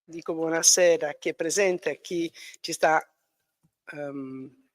Dico buonasera a chi è presente, a chi ci sta ehm,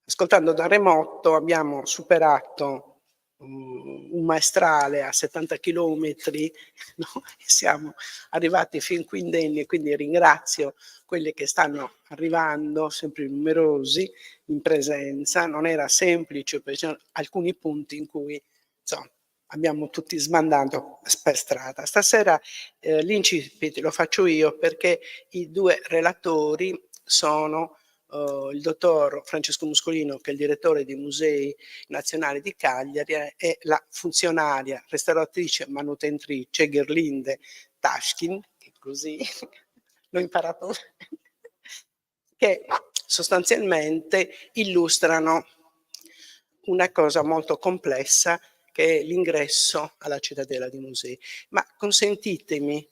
ascoltando da remoto. Abbiamo superato un maestrale a 70 chilometri, no, e siamo arrivati fin qui indenni, e quindi ringrazio quelli che stanno arrivando, sempre numerosi, in presenza. Non era semplice, perché c'erano alcuni punti in cui, insomma, abbiamo tutti sbandato per strada. Stasera l'incipit lo faccio io perché i 2 relatori sono, il dottor Francesco Muscolino, che è il direttore dei Musei Nazionali di Cagliari, e la funzionaria, restauratrice, manutentrice Gerlinde Tashkin, che così l'ho imparato che sostanzialmente illustrano una cosa molto complessa che è l'ingresso alla cittadella di musei. Ma consentitemi,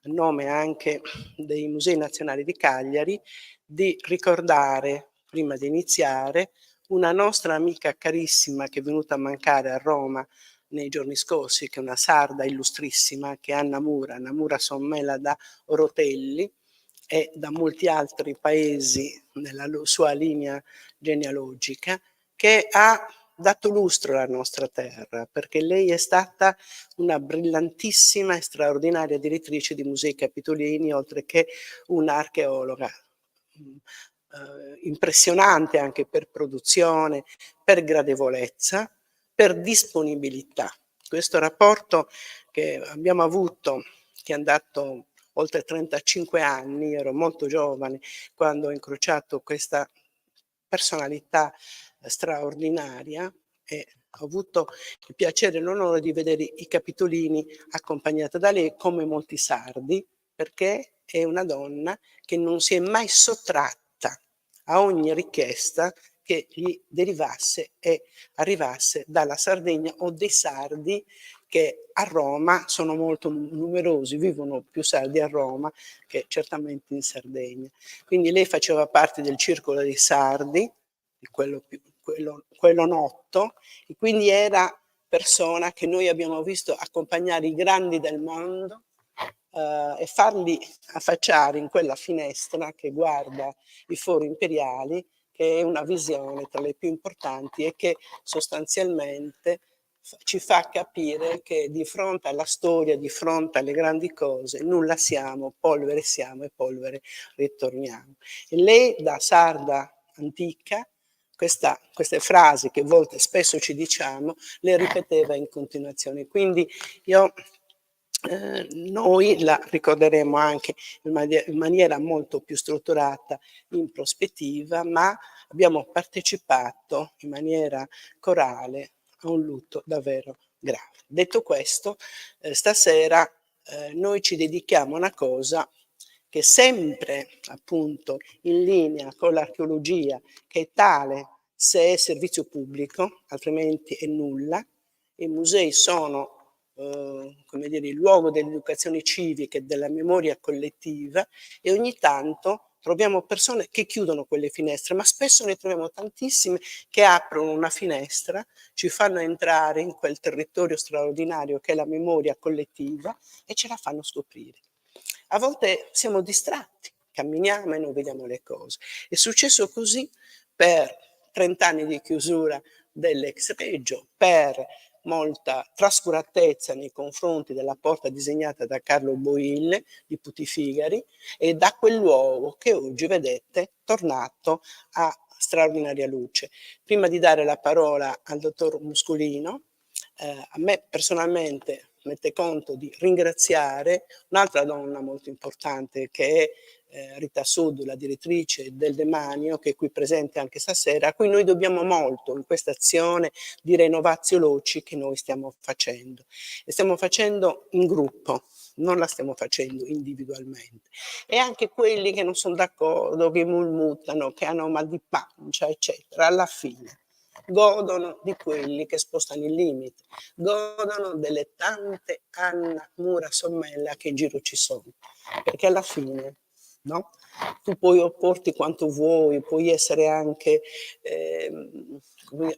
a nome anche dei Musei Nazionali di Cagliari, di ricordare, prima di iniziare, una nostra amica carissima che è venuta a mancare a Roma nei giorni scorsi, che è una sarda illustrissima, che è Anna Mura Sommella da Orotelli, e da molti altri paesi nella sua linea genealogica, che ha dato lustro alla nostra terra, perché lei è stata una brillantissima e straordinaria direttrice di musei capitolini, oltre che un'archeologa impressionante anche per produzione, per gradevolezza, per disponibilità. Questo rapporto che abbiamo avuto, che è andato oltre 35 anni, ero molto giovane quando ho incrociato questa personalità straordinaria, e ho avuto il piacere e l'onore di vedere i capitolini accompagnata da lei, come molti sardi, perché è una donna che non si è mai sottratta a ogni richiesta che gli derivasse e arrivasse dalla Sardegna o dei sardi, che a Roma sono molto numerosi, vivono più sardi a Roma che certamente in Sardegna. Quindi lei faceva parte del circolo dei sardi, di quello notto, e quindi era persona che noi abbiamo visto accompagnare i grandi del mondo e farli affacciare in quella finestra che guarda i fori imperiali, che è una visione tra le più importanti e che sostanzialmente ci fa capire che di fronte alla storia, di fronte alle grandi cose, nulla siamo e polvere ritorniamo. E lei, da sarda antica, queste frasi che a volte spesso ci diciamo, le ripeteva in continuazione. Quindi noi la ricorderemo anche in maniera molto più strutturata in prospettiva, ma abbiamo partecipato in maniera corale a un lutto davvero grave. Detto questo, stasera noi ci dedichiamo a una cosa che sempre appunto in linea con l'archeologia, che è tale se è servizio pubblico, altrimenti è nulla. I musei sono come dire, il luogo dell'educazione civica e della memoria collettiva, e ogni tanto troviamo persone che chiudono quelle finestre, ma spesso ne troviamo tantissime che aprono una finestra, ci fanno entrare in quel territorio straordinario che è la memoria collettiva e ce la fanno scoprire. A volte siamo distratti, camminiamo e non vediamo le cose. È successo così per 30 anni di chiusura dell'ex Reggio, per molta trascuratezza nei confronti della porta disegnata da Carlo Boille di Putifigari, e da quel luogo che oggi, vedete, tornato a straordinaria luce. Prima di dare la parola al dottor Muscolino, a me personalmente mette conto di ringraziare un'altra donna molto importante, che è Rita Sud, la direttrice del Demanio, che è qui presente anche stasera, a cui noi dobbiamo molto in questa azione di Renovatio Loci che noi stiamo facendo. E stiamo facendo in gruppo, non la stiamo facendo individualmente. E anche quelli che non sono d'accordo, che mulmutano, che hanno mal di pancia, eccetera, alla fine godono di quelli che spostano il limite, godono delle tante Anna Mura Sommella che in giro ci sono, perché alla fine, no? Tu puoi opporti quanto vuoi, puoi essere anche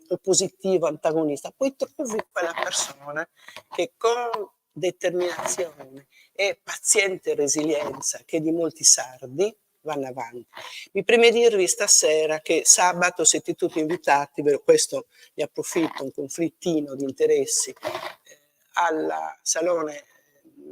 oppositivo, antagonista, poi trovi quella persona che con determinazione e paziente resilienza che di molti sardi vanno avanti. Mi preme dirvi stasera che sabato siete tutti invitati, questo ne approfitto, un conflittino di interessi, al Salone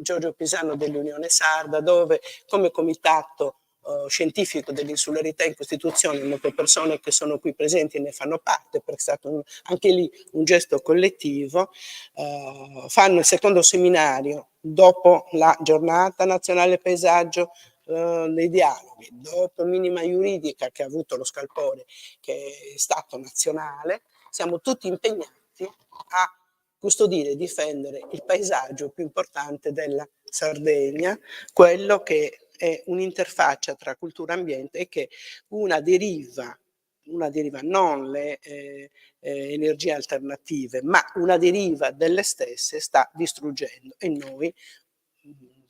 Giorgio Pisano dell'Unione Sarda, dove come comitato scientifico dell'insularità in Costituzione, molte persone che sono qui presenti ne fanno parte, perché è stato anche lì un gesto collettivo, fanno il secondo seminario dopo la giornata nazionale paesaggio dei dialoghi, dopo minima giuridica che ha avuto lo scalpore che è stato nazionale, siamo tutti impegnati a custodire e difendere il paesaggio più importante della Sardegna, quello che è un'interfaccia tra cultura e ambiente e che una deriva non le energie alternative, ma una deriva delle stesse sta distruggendo e noi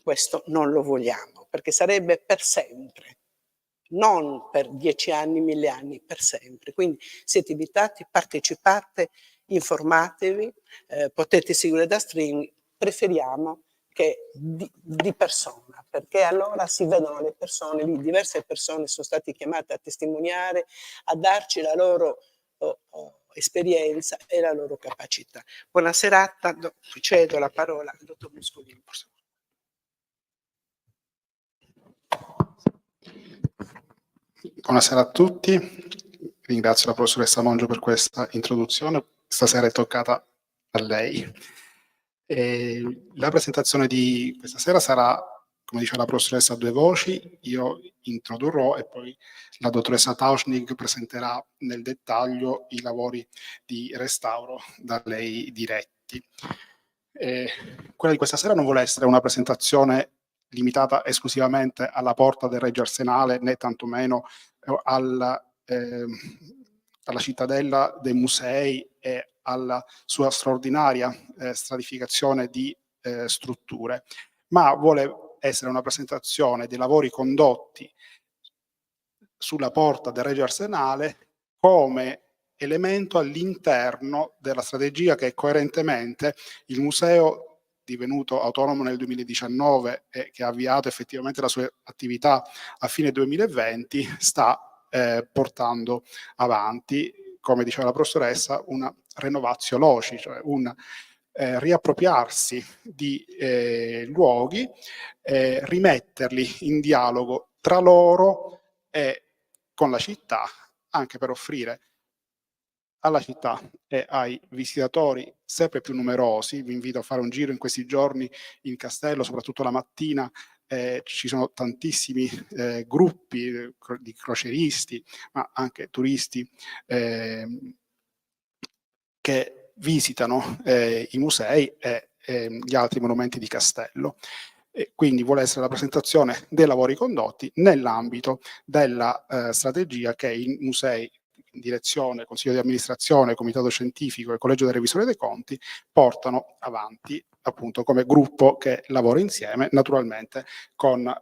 questo non lo vogliamo, perché sarebbe per sempre, non per 10 anni, 1000 anni, per sempre. Quindi siete invitati, partecipate, informatevi, potete seguire da stream, preferiamo che di persona, perché allora si vedono le persone, lì diverse persone sono state chiamate a testimoniare, a darci la loro esperienza e la loro capacità. Buona serata, cedo la parola al dottor Muscolini. Buonasera a tutti, ringrazio la professoressa Mongio per questa introduzione, stasera è toccata a lei. La presentazione di questa sera sarà, come diceva la professoressa, a due voci, io introdurrò e poi la dottoressa Tauschnig presenterà nel dettaglio i lavori di restauro da lei diretti. Quella di questa sera non vuole essere una presentazione limitata esclusivamente alla porta del Regio Arsenale, né tantomeno alla cittadella dei musei e alla sua straordinaria stratificazione di strutture, ma vuole essere una presentazione dei lavori condotti sulla porta del Regio Arsenale come elemento all'interno della strategia che coerentemente il museo, divenuto autonomo nel 2019 e che ha avviato effettivamente la sua attività a fine 2020, sta portando avanti, come diceva la professoressa, una renovatio loci, cioè un riappropriarsi di luoghi, rimetterli in dialogo tra loro e con la città, anche per offrire alla città e ai visitatori sempre più numerosi. Vi invito a fare un giro in questi giorni in castello, soprattutto la mattina. Ci sono tantissimi gruppi di crocieristi, ma anche turisti che visitano i musei e gli altri monumenti di castello. E quindi vuole essere la presentazione dei lavori condotti nell'ambito della strategia che i musei, in direzione Consiglio di amministrazione, Comitato Scientifico e Collegio del Revisore dei Conti, portano avanti appunto come gruppo che lavora insieme, naturalmente con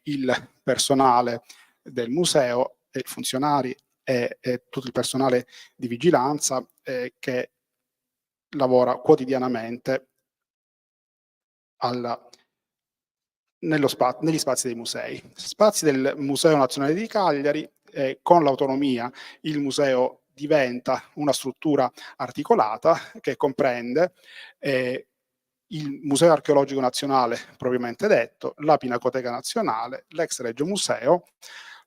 il personale del museo, i funzionari e tutto il personale di vigilanza che lavora quotidianamente negli spazi dei musei. Spazi del Museo Nazionale di Cagliari, con l'autonomia il museo diventa una struttura articolata che comprende il Museo Archeologico Nazionale propriamente detto, la Pinacoteca Nazionale, l'ex Regio Museo,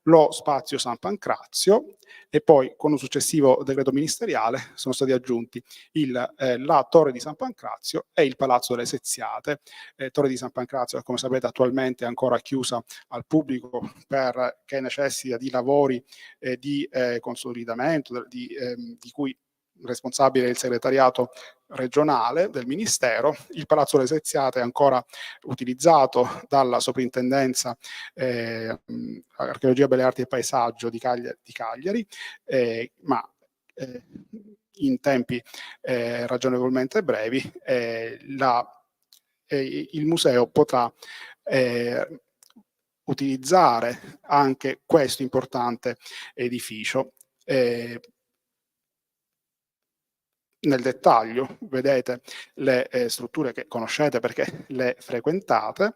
lo spazio San Pancrazio e poi con un successivo decreto ministeriale sono stati aggiunti la Torre di San Pancrazio e il Palazzo delle Seziate. Torre di San Pancrazio, come sapete, attualmente è ancora chiusa al pubblico perché necessita di lavori di consolidamento, di cui responsabile il segretariato regionale del Ministero. Il Palazzo delle Seziate è ancora utilizzato dalla Soprintendenza Archeologia, Belle Arti e Paesaggio di Cagliari, ma in tempi ragionevolmente brevi il museo potrà utilizzare anche questo importante edificio. nel dettaglio vedete le strutture che conoscete perché le frequentate.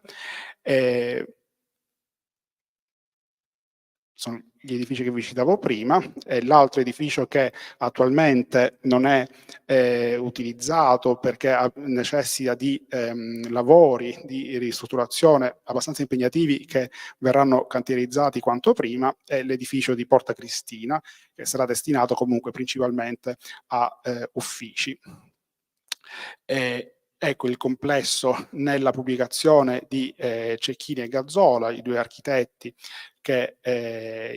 Sono gli edifici che vi citavo prima, e l'altro edificio che attualmente non è utilizzato perché necessita di lavori di ristrutturazione abbastanza impegnativi che verranno cantierizzati quanto prima, è l'edificio di Porta Cristina, che sarà destinato comunque principalmente a uffici. Ecco il complesso nella pubblicazione di Cecchini e Gazzola, i due architetti che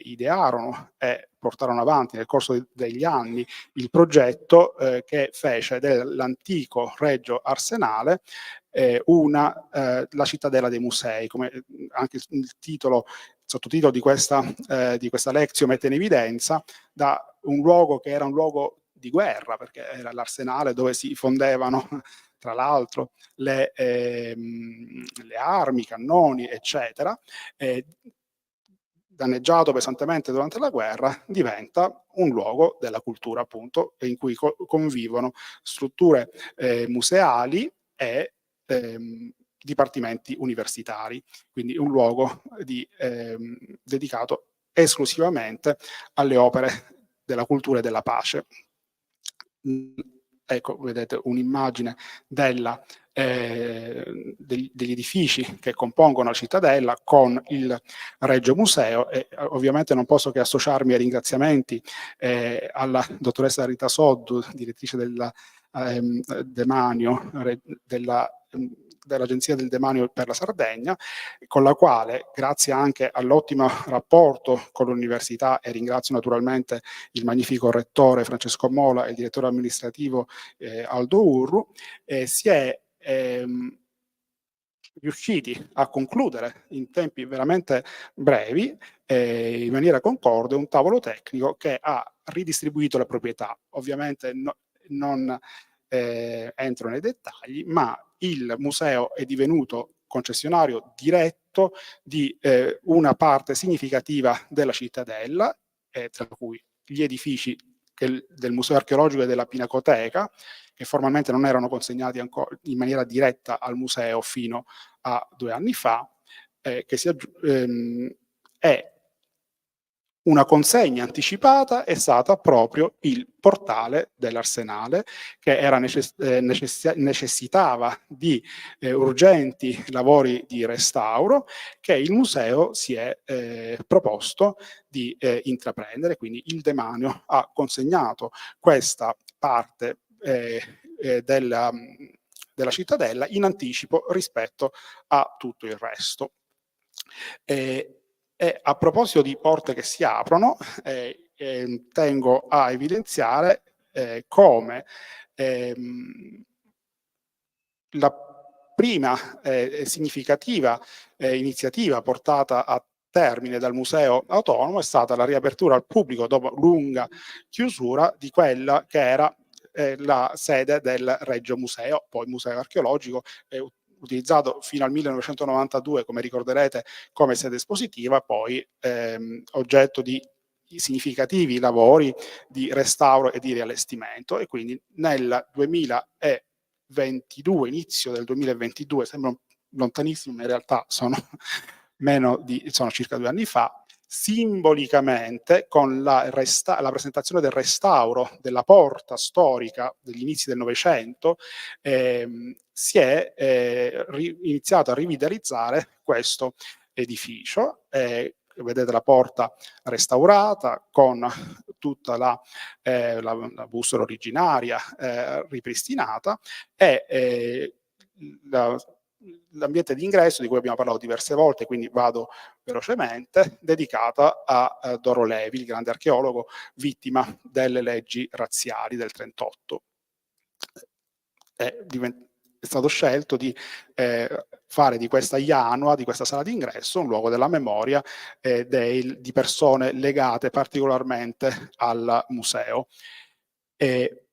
idearono e portarono avanti nel corso degli anni il progetto che fece dell'antico Reggio Arsenale la cittadella dei musei, come anche il sottotitolo di questa lezione mette in evidenza, da un luogo che era un luogo di guerra, perché era l'arsenale dove si fondevano tra l'altro le armi, i cannoni, eccetera, danneggiato pesantemente durante la guerra, diventa un luogo della cultura, appunto, in cui convivono strutture museali e dipartimenti universitari, quindi un luogo dedicato esclusivamente alle opere della cultura e della pace. Ecco, vedete un'immagine degli edifici che compongono la cittadella con il Regio Museo, e ovviamente non posso che associarmi ai ringraziamenti alla dottoressa Rita Soddu, direttrice del Demanio, dell'Agenzia del Demanio per la Sardegna, con la quale, grazie anche all'ottimo rapporto con l'università, e ringrazio naturalmente il magnifico rettore Francesco Mola e il direttore amministrativo Aldo Urru, si è riusciti a concludere in tempi veramente brevi, in maniera concorde, un tavolo tecnico che ha ridistribuito le proprietà. Ovviamente non entro nei dettagli, ma il museo è divenuto concessionario diretto di una parte significativa della cittadella, tra cui gli edifici del Museo Archeologico e della Pinacoteca, che formalmente non erano consegnati ancora in maniera diretta al museo fino a 2 anni fa, è una consegna anticipata è stata proprio il portale dell'Arsenale, che necessitava di urgenti lavori di restauro, che il museo si è proposto di intraprendere. Quindi il Demanio ha consegnato questa parte della cittadella in anticipo rispetto a tutto il resto. E a proposito di porte che si aprono, tengo a evidenziare come la prima significativa iniziativa portata a termine dal Museo Autonomo è stata la riapertura al pubblico dopo lunga chiusura di quella che era la sede del Regio Museo, poi Museo Archeologico, utilizzato fino al 1992, come ricorderete, come sede espositiva, poi oggetto di significativi lavori di restauro e di riallestimento, e quindi nel 2022, inizio del 2022, sembra lontanissimo, ma in realtà sono circa 2 anni fa, simbolicamente con la presentazione del restauro della porta storica degli inizi del Novecento, si è iniziato a rivitalizzare questo edificio. Vedete la porta restaurata con tutta la bussola originaria ripristinata, e l'ambiente di ingresso, di cui abbiamo parlato diverse volte, quindi vado velocemente, dedicata a Doro Levi, il grande archeologo vittima delle leggi razziali del 1938. È stato scelto di fare di questa IANUA, di questa sala d'ingresso, un luogo della memoria di persone legate particolarmente al museo. E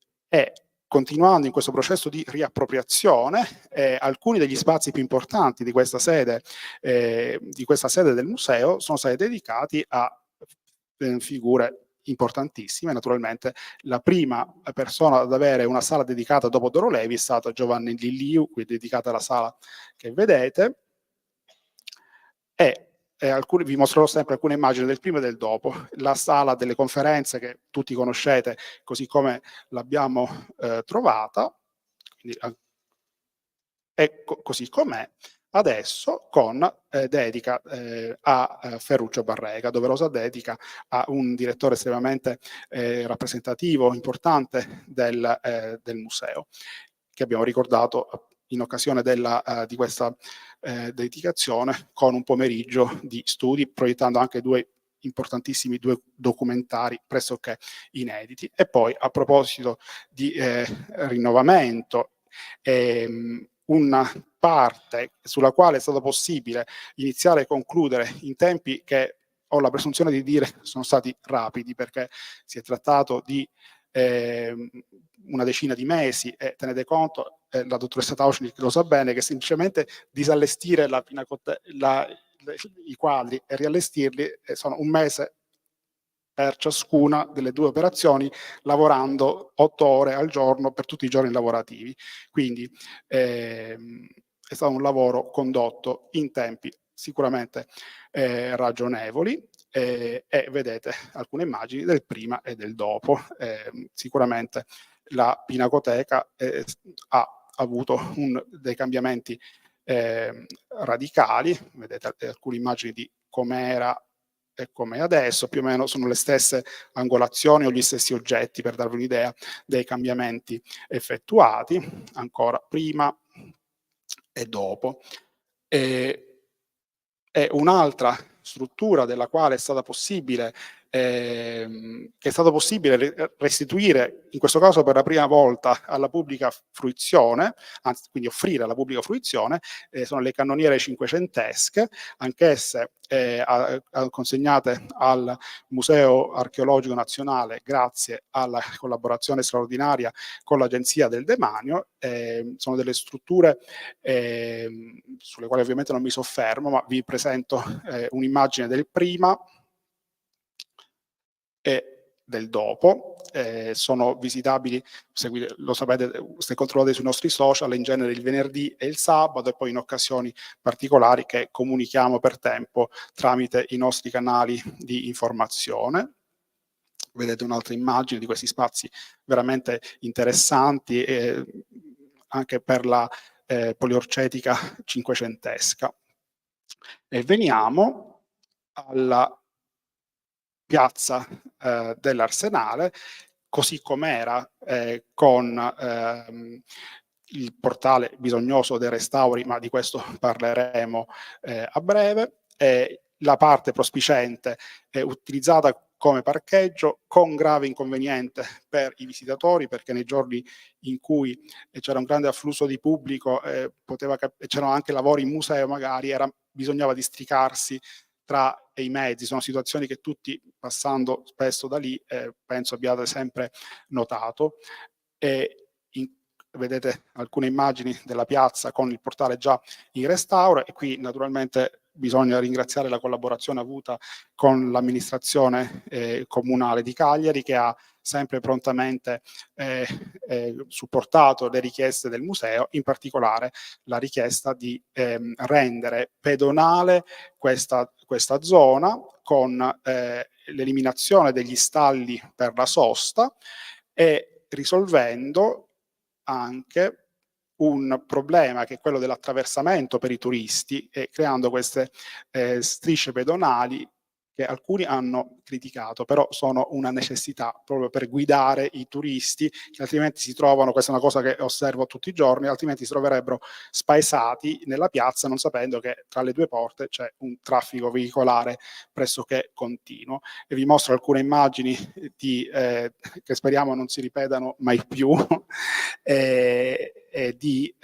continuando in questo processo di riappropriazione, alcuni degli spazi più importanti di questa sede del museo sono stati dedicati a figure importantissime. Naturalmente la prima persona ad avere una sala dedicata dopo Doro Levi è stata Giovanni Liliu, qui dedicata alla sala che vedete, e vi mostrerò sempre alcune immagini del prima e del dopo. La sala delle conferenze che tutti conoscete così come l'abbiamo trovata, quindi, così com'è adesso, con dedica a Ferruccio Barrega, doverosa dedica a un direttore estremamente rappresentativo, importante del museo, che abbiamo ricordato in occasione di questa dedicazione con un pomeriggio di studi, proiettando anche due documentari pressoché inediti. E poi, a proposito di rinnovamento, una parte sulla quale è stato possibile iniziare e concludere in tempi che ho la presunzione di dire sono stati rapidi, perché si è trattato di una decina di mesi, e tenete conto, la dottoressa Tauschnik lo sa bene, che semplicemente disallestire i quadri e riallestirli sono un mese per ciascuna delle due operazioni, lavorando 8 ore al giorno per tutti i giorni lavorativi. Quindi è stato un lavoro condotto in tempi sicuramente ragionevoli, e vedete alcune immagini del prima e del dopo. Sicuramente la Pinacoteca ha avuto dei cambiamenti radicali. Vedete alcune immagini di com'era e come adesso, più o meno sono le stesse angolazioni o gli stessi oggetti, per darvi un'idea dei cambiamenti effettuati, ancora prima e dopo. È un'altra struttura della quale è stata possibile che è stato possibile restituire, in questo caso per la prima volta, alla pubblica fruizione, anzi quindi offrire alla pubblica fruizione, sono le cannoniere cinquecentesche, anch'esse consegnate al Museo Archeologico Nazionale grazie alla collaborazione straordinaria con l'Agenzia del Demanio. Sono delle strutture sulle quali ovviamente non mi soffermo, ma vi presento un'immagine del prima e del dopo. Sono visitabili, lo sapete se controllate sui nostri social, in genere il venerdì e il sabato, e poi in occasioni particolari che comunichiamo per tempo tramite i nostri canali di informazione. Vedete un'altra immagine di questi spazi veramente interessanti, anche per la poliorcetica cinquecentesca. E veniamo alla piazza dell'Arsenale, così com'era, con il portale bisognoso dei restauri, ma di questo parleremo a breve. La parte prospiciente è utilizzata come parcheggio, con grave inconveniente per i visitatori, perché nei giorni in cui c'era un grande afflusso di pubblico, c'erano anche lavori in museo, magari bisognava districarsi tra i mezzi. Sono situazioni che tutti, passando spesso da lì, penso abbiate sempre notato. Vedete alcune immagini della piazza con il portale già in restauro, e qui naturalmente bisogna ringraziare la collaborazione avuta con l'amministrazione comunale di Cagliari, che ha sempre prontamente supportato le richieste del museo, in particolare la richiesta di rendere pedonale questa zona, con l'eliminazione degli stalli per la sosta, e risolvendo anche un problema che è quello dell'attraversamento per i turisti, e creando queste strisce pedonali che alcuni hanno criticato, però sono una necessità proprio per guidare i turisti, che altrimenti si trovano, questa è una cosa che osservo tutti i giorni, altrimenti si troverebbero spaesati nella piazza non sapendo che tra le due porte c'è un traffico veicolare pressoché continuo. E vi mostro alcune immagini che speriamo non si ripetano mai più, di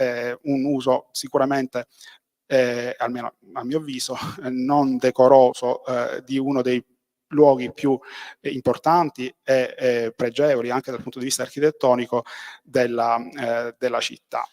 un uso sicuramente almeno a mio avviso non decoroso di uno dei luoghi più importanti e pregevoli anche dal punto di vista architettonico della città.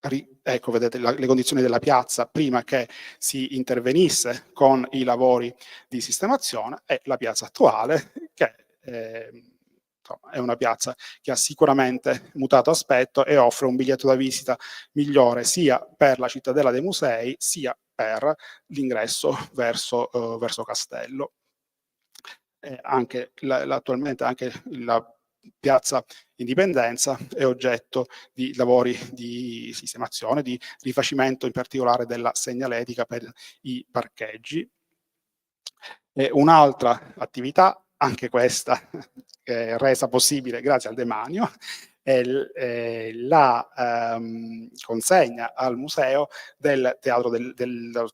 ecco, vedete le condizioni della piazza prima che si intervenisse con i lavori di sistemazione, e la piazza attuale che insomma, è una piazza che ha sicuramente mutato aspetto e offre un biglietto da visita migliore sia per la cittadella dei musei sia per l'ingresso verso Castello. Attualmente anche la piazza Indipendenza è oggetto di lavori di sistemazione, di rifacimento in particolare della segnaletica per i parcheggi. Un'altra attività, anche questa resa possibile grazie al demanio, è la consegna al museo del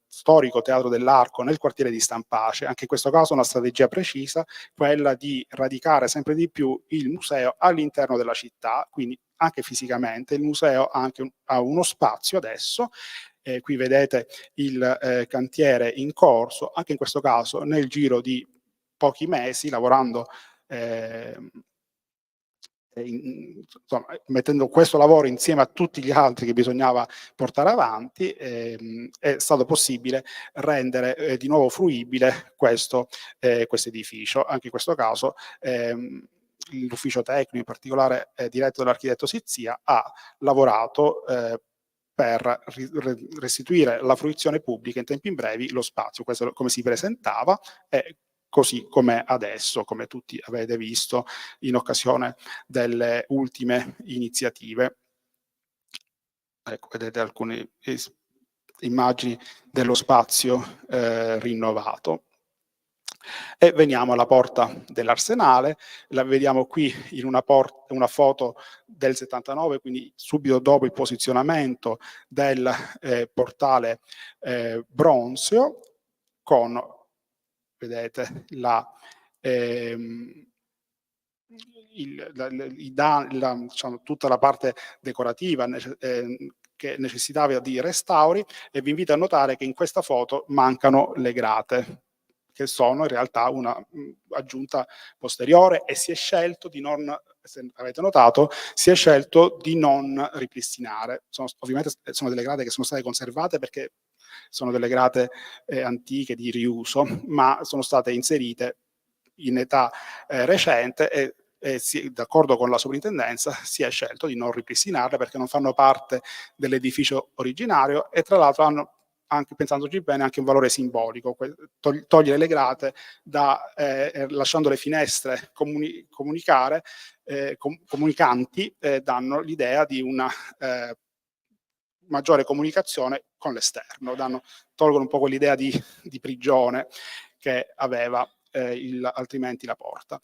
storico Teatro dell'Arco nel quartiere di Stampace. Anche in questo caso una strategia precisa, quella di radicare sempre di più il museo all'interno della città, quindi anche fisicamente il museo ha uno spazio adesso. Qui vedete il cantiere in corso, anche in questo caso nel giro di pochi mesi, lavorando insomma, mettendo questo lavoro insieme a tutti gli altri che bisognava portare avanti, è stato possibile rendere di nuovo fruibile questo edificio. Anche in questo caso l'ufficio tecnico, in particolare diretto dall'architetto Sizzia, ha lavorato per restituire alla fruizione pubblica in tempi brevi lo spazio, questo come si presentava, e così come adesso, come tutti avete visto in occasione delle ultime iniziative. Ecco, vedete alcune immagini dello spazio rinnovato. E veniamo alla porta dell'Arsenale, la vediamo qui in una foto del 79, quindi subito dopo il posizionamento del portale bronzeo, con, vedete, diciamo, tutta la parte decorativa che necessitava di restauri, e vi invito a notare che in questa foto mancano le grate, che sono in realtà una aggiunta posteriore, e si è scelto di non, se avete notato, si è scelto di non ripristinare. Ovviamente sono delle grate che sono state conservate perché sono delle grate antiche di riuso, ma sono state inserite in età recente e d'accordo con la soprintendenza si è scelto di non ripristinarle perché non fanno parte dell'edificio originario, e tra l'altro hanno, anche pensandoci bene, anche un valore simbolico. Togliere le grate lasciando le finestre comunicanti danno l'idea di una maggiore comunicazione con l'esterno, tolgono un po' quell'idea di prigione che aveva altrimenti la porta.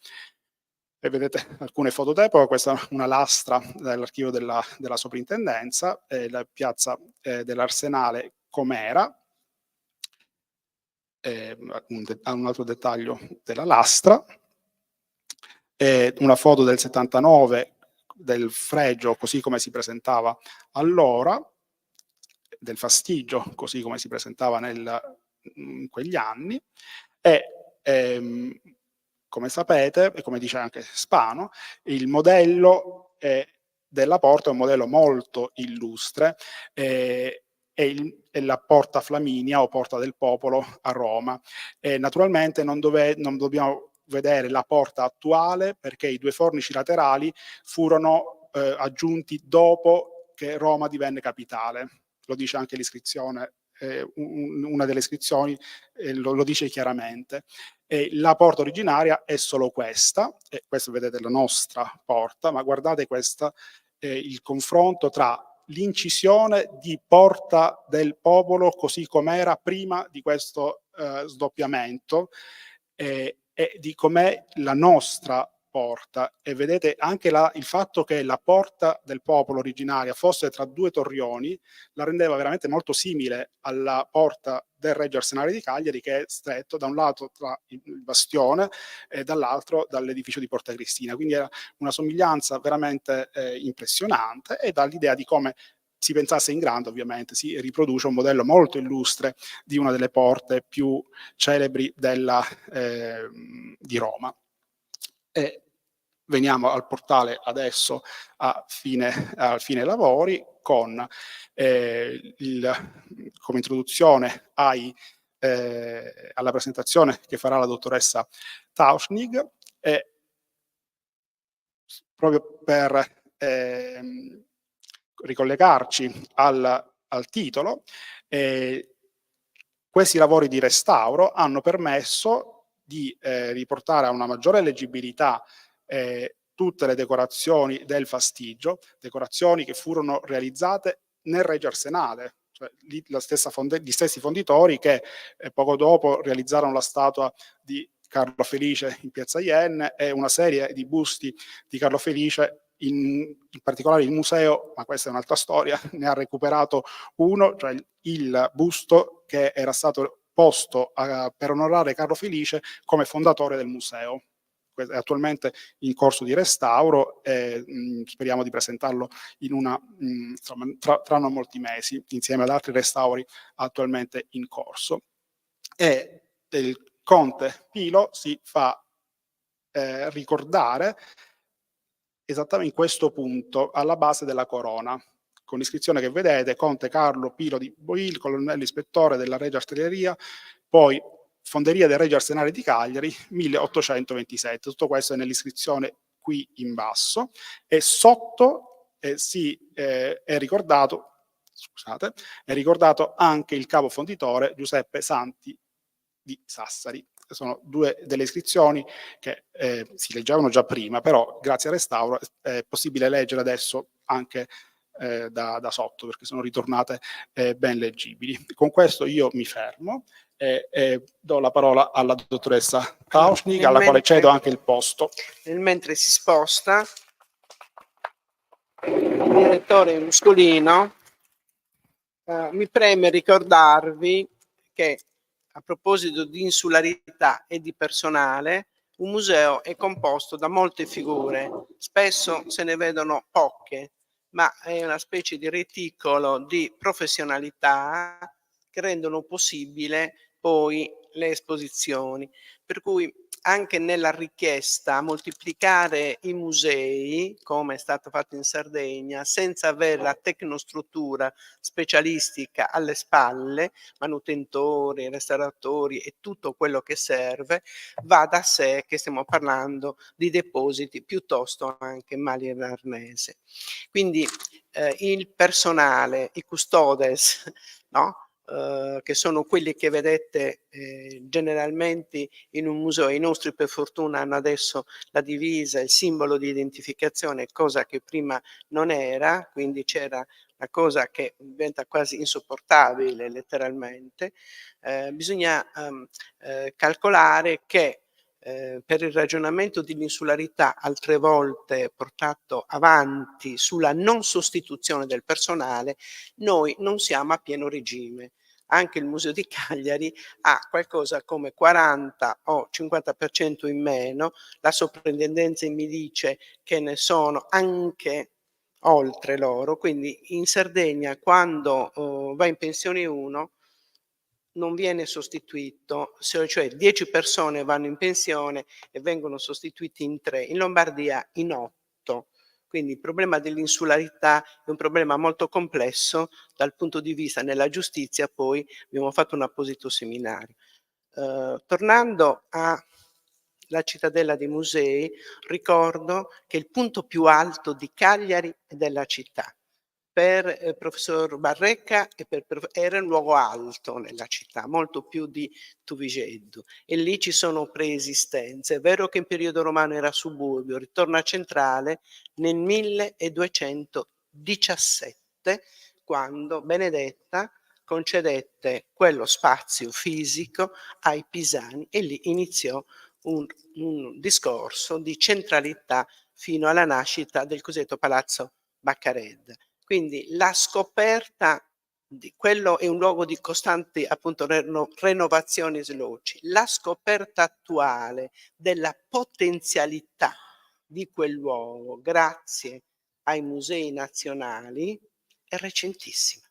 E vedete alcune foto d'epoca. Questa è una lastra dall'archivio della soprintendenza, la piazza dell'Arsenale com'era, un altro dettaglio della lastra, una foto del 79 del fregio così come si presentava allora, del fastigio così come si presentava in quegli anni, e come sapete, e come dice anche Spano, il modello della porta è un modello molto illustre, è la Porta Flaminia o Porta del Popolo a Roma. Naturalmente non dobbiamo vedere la porta attuale, perché i due fornici laterali furono aggiunti dopo che Roma divenne capitale. Lo dice anche l'iscrizione, una delle iscrizioni lo dice chiaramente. La porta originaria è solo questa, e questa vedete la nostra porta, ma guardate questa, il confronto tra l'incisione di Porta del Popolo così com'era prima di questo sdoppiamento e di com'è la nostra porta. E vedete anche il fatto che la Porta del Popolo originaria fosse tra due torrioni la rendeva veramente molto simile alla porta del Regio Arsenale di Cagliari, che è stretto da un lato tra il bastione e dall'altro dall'edificio di Porta Cristina. Quindi era una somiglianza veramente impressionante, e dà l'idea di come si pensasse in grande. Ovviamente si riproduce un modello molto illustre di una delle porte più celebri di Roma. veniamo al portale adesso a fine lavori con come introduzione alla presentazione che farà la dottoressa Tauschnig, e proprio per ricollegarci al titolo, questi lavori di restauro hanno permesso di riportare a una maggiore leggibilità tutte le decorazioni del Fastigio, decorazioni che furono realizzate nel Regio Arsenale, cioè gli stessi fonditori che poco dopo realizzarono la statua di Carlo Felice in piazza Ien e una serie di busti di Carlo Felice, in particolare il museo, ma questa è un'altra storia, ne ha recuperato uno, cioè il busto che era stato posto per onorare Carlo Felice come fondatore del museo. È attualmente in corso di restauro e speriamo di presentarlo insomma, tra non molti mesi, insieme ad altri restauri attualmente in corso. E il Conte Pilo si fa ricordare esattamente in questo punto, alla base della corona, con l'iscrizione che vedete: Conte Carlo Pilo di Boil, colonnello ispettore della Regia Artiglieria, poi Fonderia del Regio Arsenale di Cagliari, 1827. Tutto questo è nell'iscrizione qui in basso, e sotto è ricordato anche il capo fonditore Giuseppe Santi di Sassari. Sono due delle iscrizioni che si leggevano già prima, però grazie al restauro è possibile leggere adesso anche da sotto, perché sono ritornate ben leggibili. Con questo io mi fermo e do la parola alla dottoressa Tauschnig, alla quale cedo anche il posto. Mentre si sposta il direttore Muscolino, mi preme ricordarvi che, a proposito di insularità e di personale, un museo è composto da molte figure, spesso se ne vedono poche, ma è una specie di reticolo di professionalità che rendono possibile poi le esposizioni. Per cui anche nella richiesta a moltiplicare i musei, come è stato fatto in Sardegna, senza avere la tecnostruttura specialistica alle spalle, manutentori, restauratori e tutto quello che serve, va da sé che stiamo parlando di depositi piuttosto anche mali in arnese. Quindi il personale, i custodes, no? Che sono quelli che vedete generalmente in un museo. I nostri per fortuna hanno adesso la divisa, il simbolo di identificazione, cosa che prima non era, quindi c'era una cosa che diventa quasi insopportabile letteralmente. Bisogna calcolare che per il ragionamento dell'insularità, altre volte portato avanti sulla non sostituzione del personale, noi non siamo a pieno regime. Anche il Museo di Cagliari ha qualcosa come 40 o 50% in meno, la soprintendenza mi dice che ne sono anche oltre loro, quindi in Sardegna quando va in pensione uno non viene sostituito, cioè 10 persone vanno in pensione e vengono sostituiti in 3, in Lombardia in 8. Quindi il problema dell'insularità è un problema molto complesso dal punto di vista nella giustizia, poi abbiamo fatto un apposito seminario. Tornando alla cittadella dei musei, ricordo che il punto più alto di Cagliari è della città. Per il professor Barrecca era un luogo alto nella città, molto più di Tuvigeddu, e lì ci sono preesistenze. È vero che in periodo romano era suburbio, ritorna centrale nel 1217, quando Benedetta concedette quello spazio fisico ai pisani e lì iniziò un discorso di centralità fino alla nascita del cosiddetto Palazzo Baccared. Quindi la scoperta di quello è un luogo di costanti appunto renovazioni e sloci. La scoperta attuale della potenzialità di quel luogo, grazie ai musei nazionali, è recentissima.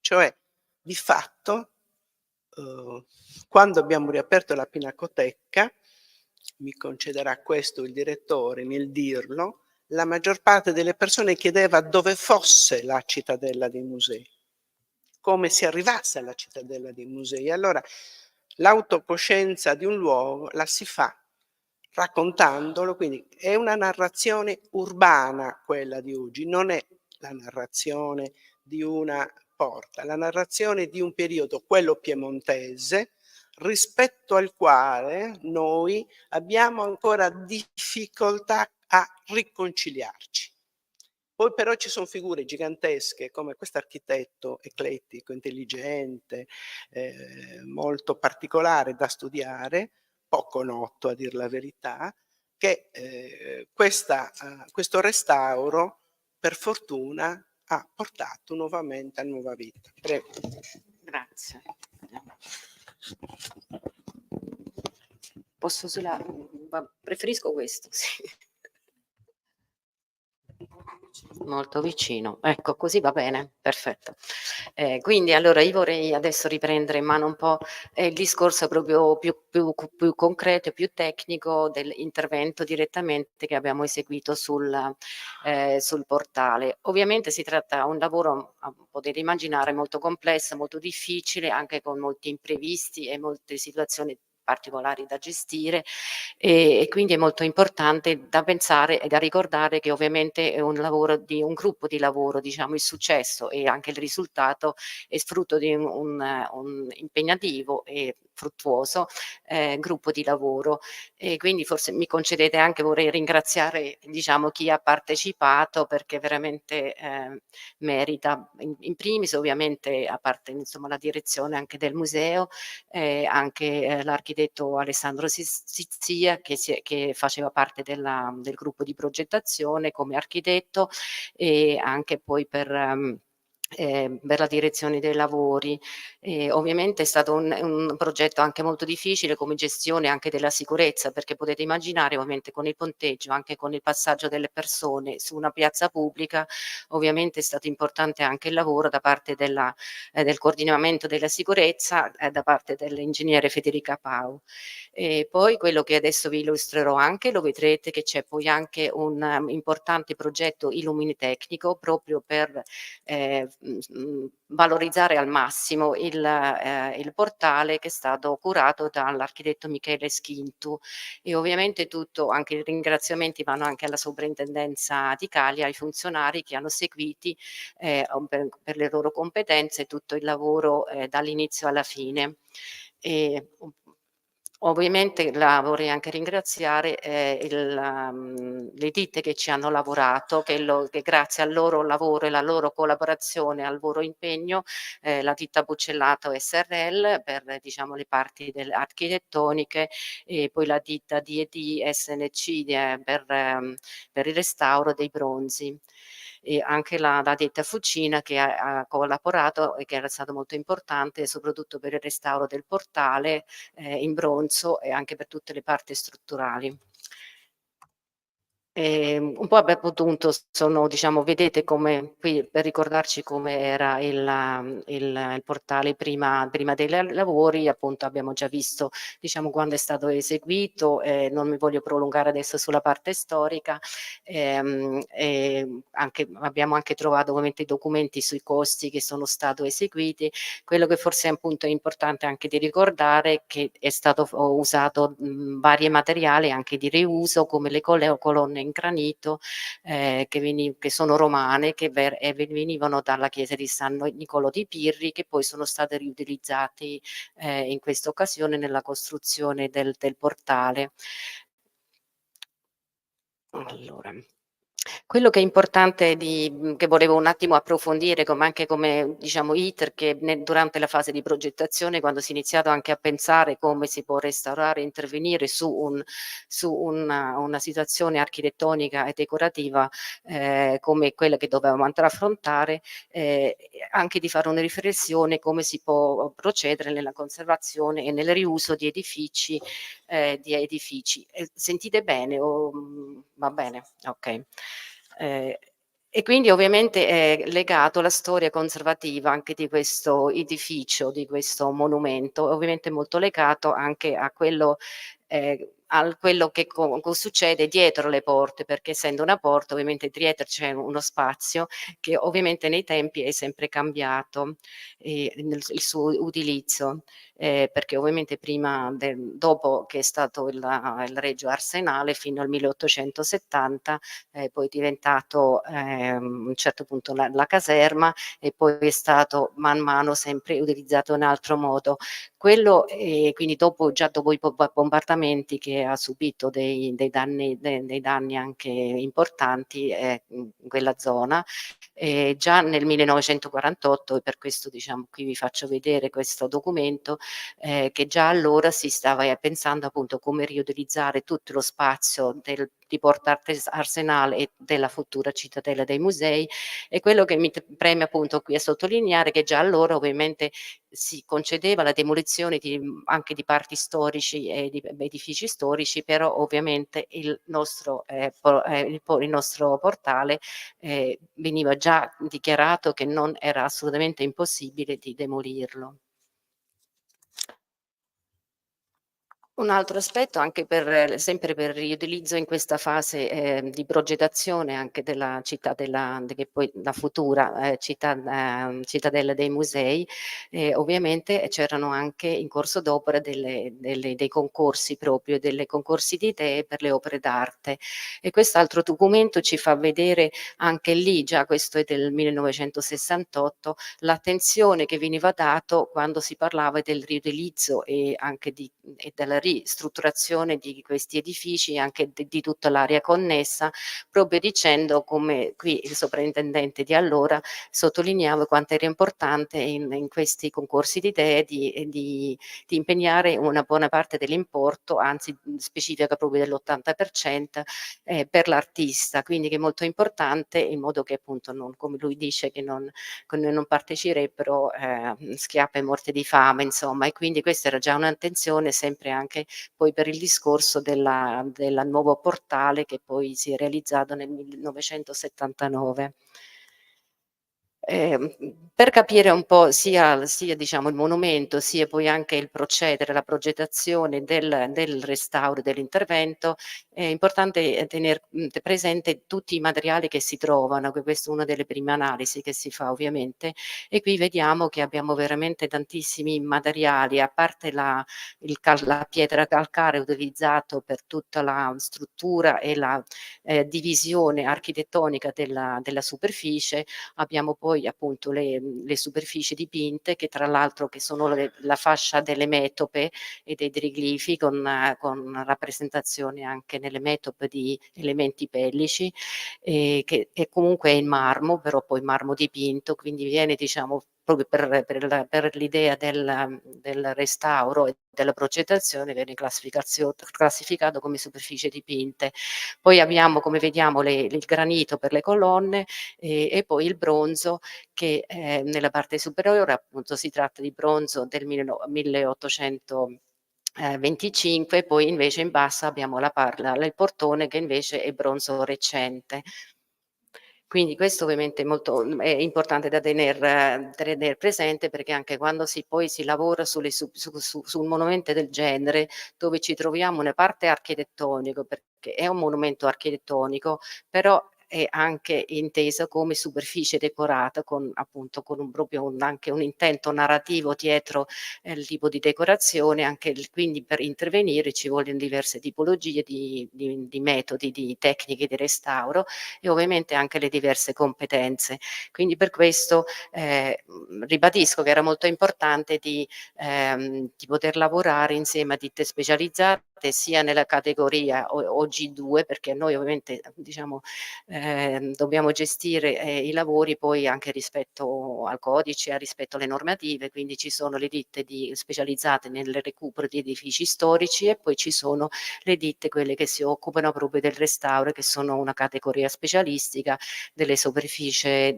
Cioè, di fatto, quando abbiamo riaperto la Pinacoteca, mi concederà questo il direttore nel dirlo, la maggior parte delle persone chiedeva dove fosse la cittadella dei musei, come si arrivasse alla cittadella dei musei. Allora l'autocoscienza di un luogo la si fa raccontandolo, quindi è una narrazione urbana quella di oggi, non è la narrazione di una porta, la narrazione di un periodo, quello piemontese, rispetto al quale noi abbiamo ancora difficoltà a riconciliarci. Poi però ci son figure gigantesche come quest'architetto eclettico, intelligente, molto particolare da studiare, poco noto a dir la verità, che questo restauro per fortuna ha portato nuovamente a nuova vita. Prego. Grazie. Posso preferisco questo, sì. Molto vicino, ecco, così va bene, perfetto. Quindi allora io vorrei adesso riprendere in mano un po' il discorso proprio più concreto e più tecnico dell'intervento direttamente che abbiamo eseguito sul portale. Ovviamente si tratta di un lavoro, potete immaginare, molto complesso, molto difficile, anche con molti imprevisti e molte situazioni particolari da gestire, e quindi è molto importante da pensare e da ricordare che ovviamente è un lavoro di un gruppo di lavoro, diciamo. Il successo e anche il risultato è frutto di un impegnativo e fruttuoso gruppo di lavoro, e quindi forse mi concedete anche, vorrei ringraziare, diciamo, chi ha partecipato, perché veramente merita in primis, ovviamente, a parte insomma la direzione anche del museo, anche l'architetto Alessandro Sizzia, che faceva parte del gruppo di progettazione come architetto, e anche poi per la direzione dei lavori. Ovviamente è stato un progetto anche molto difficile come gestione anche della sicurezza, perché potete immaginare, ovviamente, con il ponteggio, anche con il passaggio delle persone su una piazza pubblica, ovviamente è stato importante anche il lavoro da parte del coordinamento della sicurezza, da parte dell'ingegnere Federica Pau. E poi quello che adesso vi illustrerò anche, lo vedrete che c'è poi anche un importante progetto illuminitecnico proprio per valorizzare al massimo il portale, che è stato curato dall'architetto Michele Schintu, e ovviamente anche i ringraziamenti vanno anche alla sovrintendenza di Calia, ai funzionari che hanno seguiti per le loro competenze tutto il lavoro dall'inizio alla fine. E, ovviamente vorrei anche ringraziare le ditte che ci hanno lavorato, che grazie al loro lavoro e alla loro collaborazione, al loro impegno, la ditta Buccellato SRL per, diciamo, le parti architettoniche, e poi la ditta D&D SNC per il restauro dei bronzi. E anche la ditta Fucina, che ha collaborato e che era stato molto importante soprattutto per il restauro del portale in bronzo, e anche per tutte le parti strutturali. Un po' appunto sono, diciamo, vedete come qui, per ricordarci come era il portale prima dei lavori, appunto abbiamo già visto, diciamo, quando è stato eseguito, non mi voglio prolungare adesso sulla parte storica, abbiamo anche trovato ovviamente i documenti sui costi che sono stati eseguiti. Quello che forse è appunto importante anche di ricordare, che è stato usato vari materiali anche di riuso, come le colonne in granito che sono romane, che venivano dalla chiesa di San Niccolò di Pirri, che poi sono state riutilizzati in questa occasione nella costruzione del portale. Allora, quello che è importante che volevo un attimo approfondire, come diciamo iter, che durante la fase di progettazione, quando si è iniziato anche a pensare come si può restaurare e intervenire su una situazione architettonica e decorativa come quella che dovevamo andare a affrontare, anche di fare una riflessione come si può procedere nella conservazione e nel riuso di edifici. Sentite bene? Va bene? Ok. E quindi ovviamente è legato alla storia conservativa anche di questo edificio, di questo monumento, ovviamente molto legato anche a quello quello che succede dietro le porte, perché essendo una porta ovviamente dietro c'è uno spazio che ovviamente nei tempi è sempre cambiato il suo utilizzo, perché ovviamente dopo che è stato il Regio Arsenale fino al 1870, poi è diventato a un certo punto la caserma e poi è stato man mano sempre utilizzato in altro modo. Quello, quindi già dopo i bombardamenti che ha subito dei danni anche importanti in quella zona, già nel 1948, e per questo diciamo qui vi faccio vedere questo documento, che già allora si stava pensando appunto come riutilizzare tutto lo spazio di Porta Arsenale e della futura cittadella dei musei, e quello che mi preme appunto qui a sottolineare che già allora ovviamente si concedeva la demolizione anche di parti storici e di edifici storici, però ovviamente il nostro portale veniva già dichiarato che non era assolutamente impossibile di demolirlo. Un altro aspetto anche sempre per il riutilizzo in questa fase, di progettazione anche della città che poi la futura, cittadella dei musei, ovviamente c'erano anche in corso d'opera dei concorsi proprio, delle concorsi di idee per le opere d'arte, e quest'altro documento ci fa vedere anche lì, già questo è del 1968, l'attenzione che veniva dato quando si parlava del riutilizzo e anche e della ristrutturazione di questi edifici e anche di tutta l'area connessa, proprio dicendo, come qui il sovrintendente di allora sottolineava, quanto era importante in questi concorsi di idee di impegnare una buona parte dell'importo, anzi specifica proprio dell'80%, per l'artista, quindi che è molto importante, in modo che appunto non, come lui dice, che non parteciperebbero schiappe e morte di fame, insomma, e quindi questa era già un'attenzione sempre anche poi per il discorso del nuovo portale che poi si è realizzato nel 1979. Per capire un po' sia diciamo il monumento, sia poi anche il procedere, la progettazione del restauro, dell'intervento, è importante tener presente tutti i materiali che si trovano, che questa è una delle prime analisi che si fa ovviamente, e qui vediamo che abbiamo veramente tantissimi materiali, a parte la pietra calcarea utilizzato per tutta la struttura e la divisione architettonica della superficie. Abbiamo poi appunto le superfici dipinte, che tra l'altro che sono la fascia delle metope e dei triglifi con rappresentazione anche nelle metope di elementi pellici, che comunque è in marmo, però poi marmo dipinto, quindi viene diciamo proprio per l'idea del restauro e della progettazione viene classificato come superficie dipinte. Poi abbiamo, come vediamo, il granito per le colonne e poi il bronzo che nella parte superiore appunto si tratta di bronzo del 1825, poi invece in basso abbiamo il portone che invece è bronzo recente. Quindi questo ovviamente è importante da tener presente, perché anche quando poi si lavora su un monumento del genere, dove ci troviamo una parte architettonico, perché è un monumento architettonico, però è anche intesa come superficie decorata con appunto con anche un intento narrativo dietro il tipo di decorazione, quindi per intervenire ci vogliono diverse tipologie di metodi, di tecniche di restauro e ovviamente anche le diverse competenze. Quindi per questo ribadisco che era molto importante di poter lavorare insieme a ditte specializzate sia nella categoria OG2, perché noi ovviamente diciamo dobbiamo gestire i lavori poi anche rispetto al codice, rispetto alle normative, quindi ci sono le ditte specializzate nel recupero di edifici storici e poi ci sono le ditte quelle che si occupano proprio del restauro, che sono una categoria specialistica delle superfici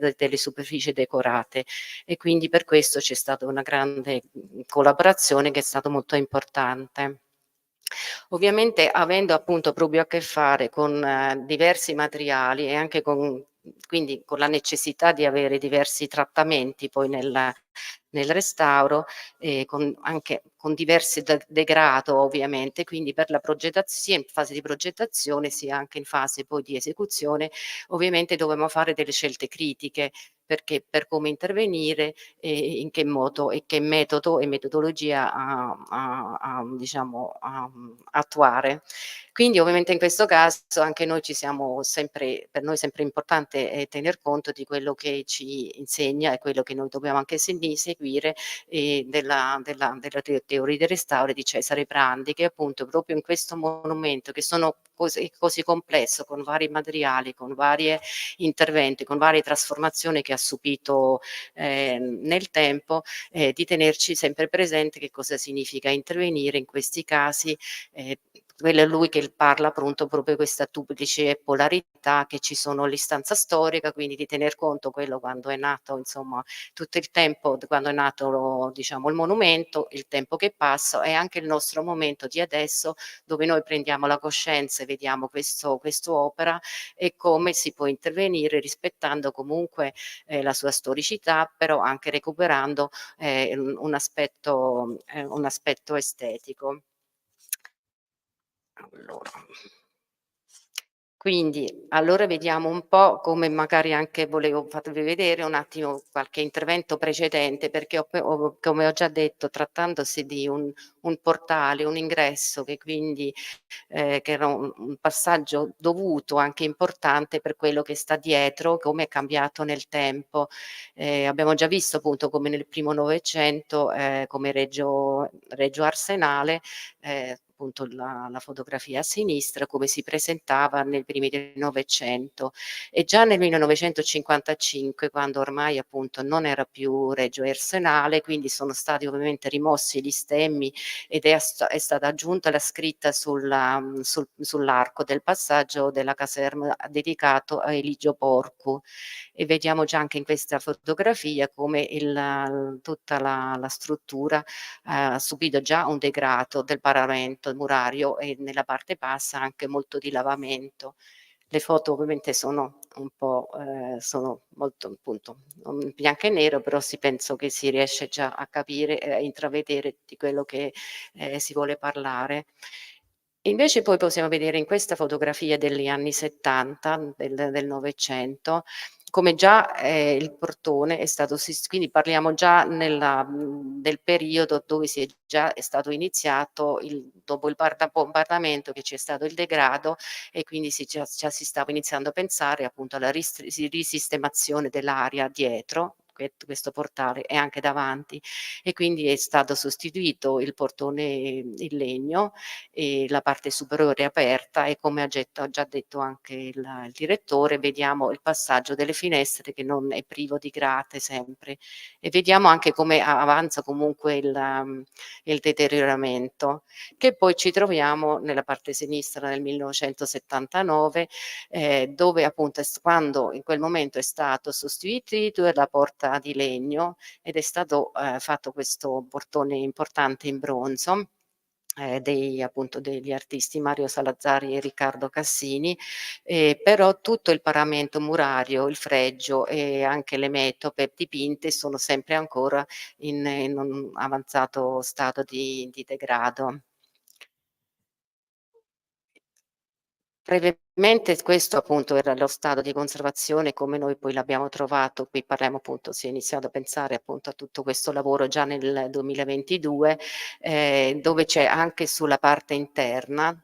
decorate, e quindi per questo c'è stata una grande collaborazione che è stata molto importante. Ovviamente avendo appunto proprio a che fare con diversi materiali e anche quindi con la necessità di avere diversi trattamenti poi nel restauro, anche con diversi degrado ovviamente, quindi per la sia in fase di progettazione sia anche in fase poi di esecuzione, ovviamente dovevamo fare delle scelte critiche, perché per come intervenire e in che modo e che metodo e metodologia diciamo attuare. Quindi ovviamente in questo caso anche noi ci siamo sempre, per noi è sempre importante tener conto di quello che ci insegna e quello che noi dobbiamo anche seguire della teoria del restauro di Cesare Brandi, che appunto proprio in questo monumento, che sono così complesso, con vari materiali, con vari interventi, con varie trasformazioni che ha subito nel tempo, di tenerci sempre presente che cosa significa intervenire in questi casi. Quello è lui che parla appunto proprio questa duplice polarità, che ci sono l'istanza storica, quindi di tener conto quello quando è nato, insomma, tutto il tempo quando è nato, diciamo, il monumento, il tempo che passa, e anche il nostro momento di adesso, dove noi prendiamo la coscienza e vediamo quest'opera e come si può intervenire rispettando comunque la sua storicità, però anche recuperando un aspetto estetico. Allora. Quindi, allora vediamo un po' come magari anche volevo farvi vedere un attimo qualche intervento precedente, perché come ho già detto, trattandosi di un portale, un ingresso che quindi che era un passaggio dovuto, anche importante per quello che sta dietro, come è cambiato nel tempo. Abbiamo già visto appunto come nel primo Novecento, come Reggio Arsenale, appunto la fotografia a sinistra, come si presentava nei primi del Novecento, e già nel 1955, quando ormai appunto non era più Reggio Arsenale, quindi sono stati ovviamente rimossi gli stemmi ed è stata aggiunta la scritta sull'arco del passaggio della caserma dedicato a Eligio Porcu, e vediamo già anche in questa fotografia come tutta la struttura ha subito già un degrado del paravento murario e nella parte bassa anche molto di lavamento. Le foto ovviamente sono un po', sono molto appunto bianco e nero, però penso che si riesce già a capire e a intravedere di quello che si vuole parlare. Invece poi possiamo vedere in questa fotografia degli anni '70, del Novecento, come già il portone è stato quindi parliamo già del periodo dove è stato iniziato dopo il bombardamento, che c'è stato il degrado, e quindi già si stava iniziando a pensare appunto alla risistemazione dell'area dietro questo portale e anche davanti, e quindi è stato sostituito il portone in legno e la parte superiore aperta, e come ha già detto anche il direttore, vediamo il passaggio delle finestre che non è privo di grate sempre, e vediamo anche come avanza comunque il deterioramento, che poi ci troviamo nella parte sinistra nel 1979, dove appunto quando in quel momento è stato sostituito la porta di legno ed è stato fatto questo portone importante in bronzo, appunto degli artisti Mario Salazzari e Riccardo Cassini, però tutto il paramento murario, il fregio e anche le metope dipinte sono sempre ancora in un avanzato stato di degrado. Brevemente questo appunto era lo stato di conservazione come noi poi l'abbiamo trovato. Qui parliamo appunto, si è iniziato a pensare appunto a tutto questo lavoro già nel 2022, dove c'è anche sulla parte interna,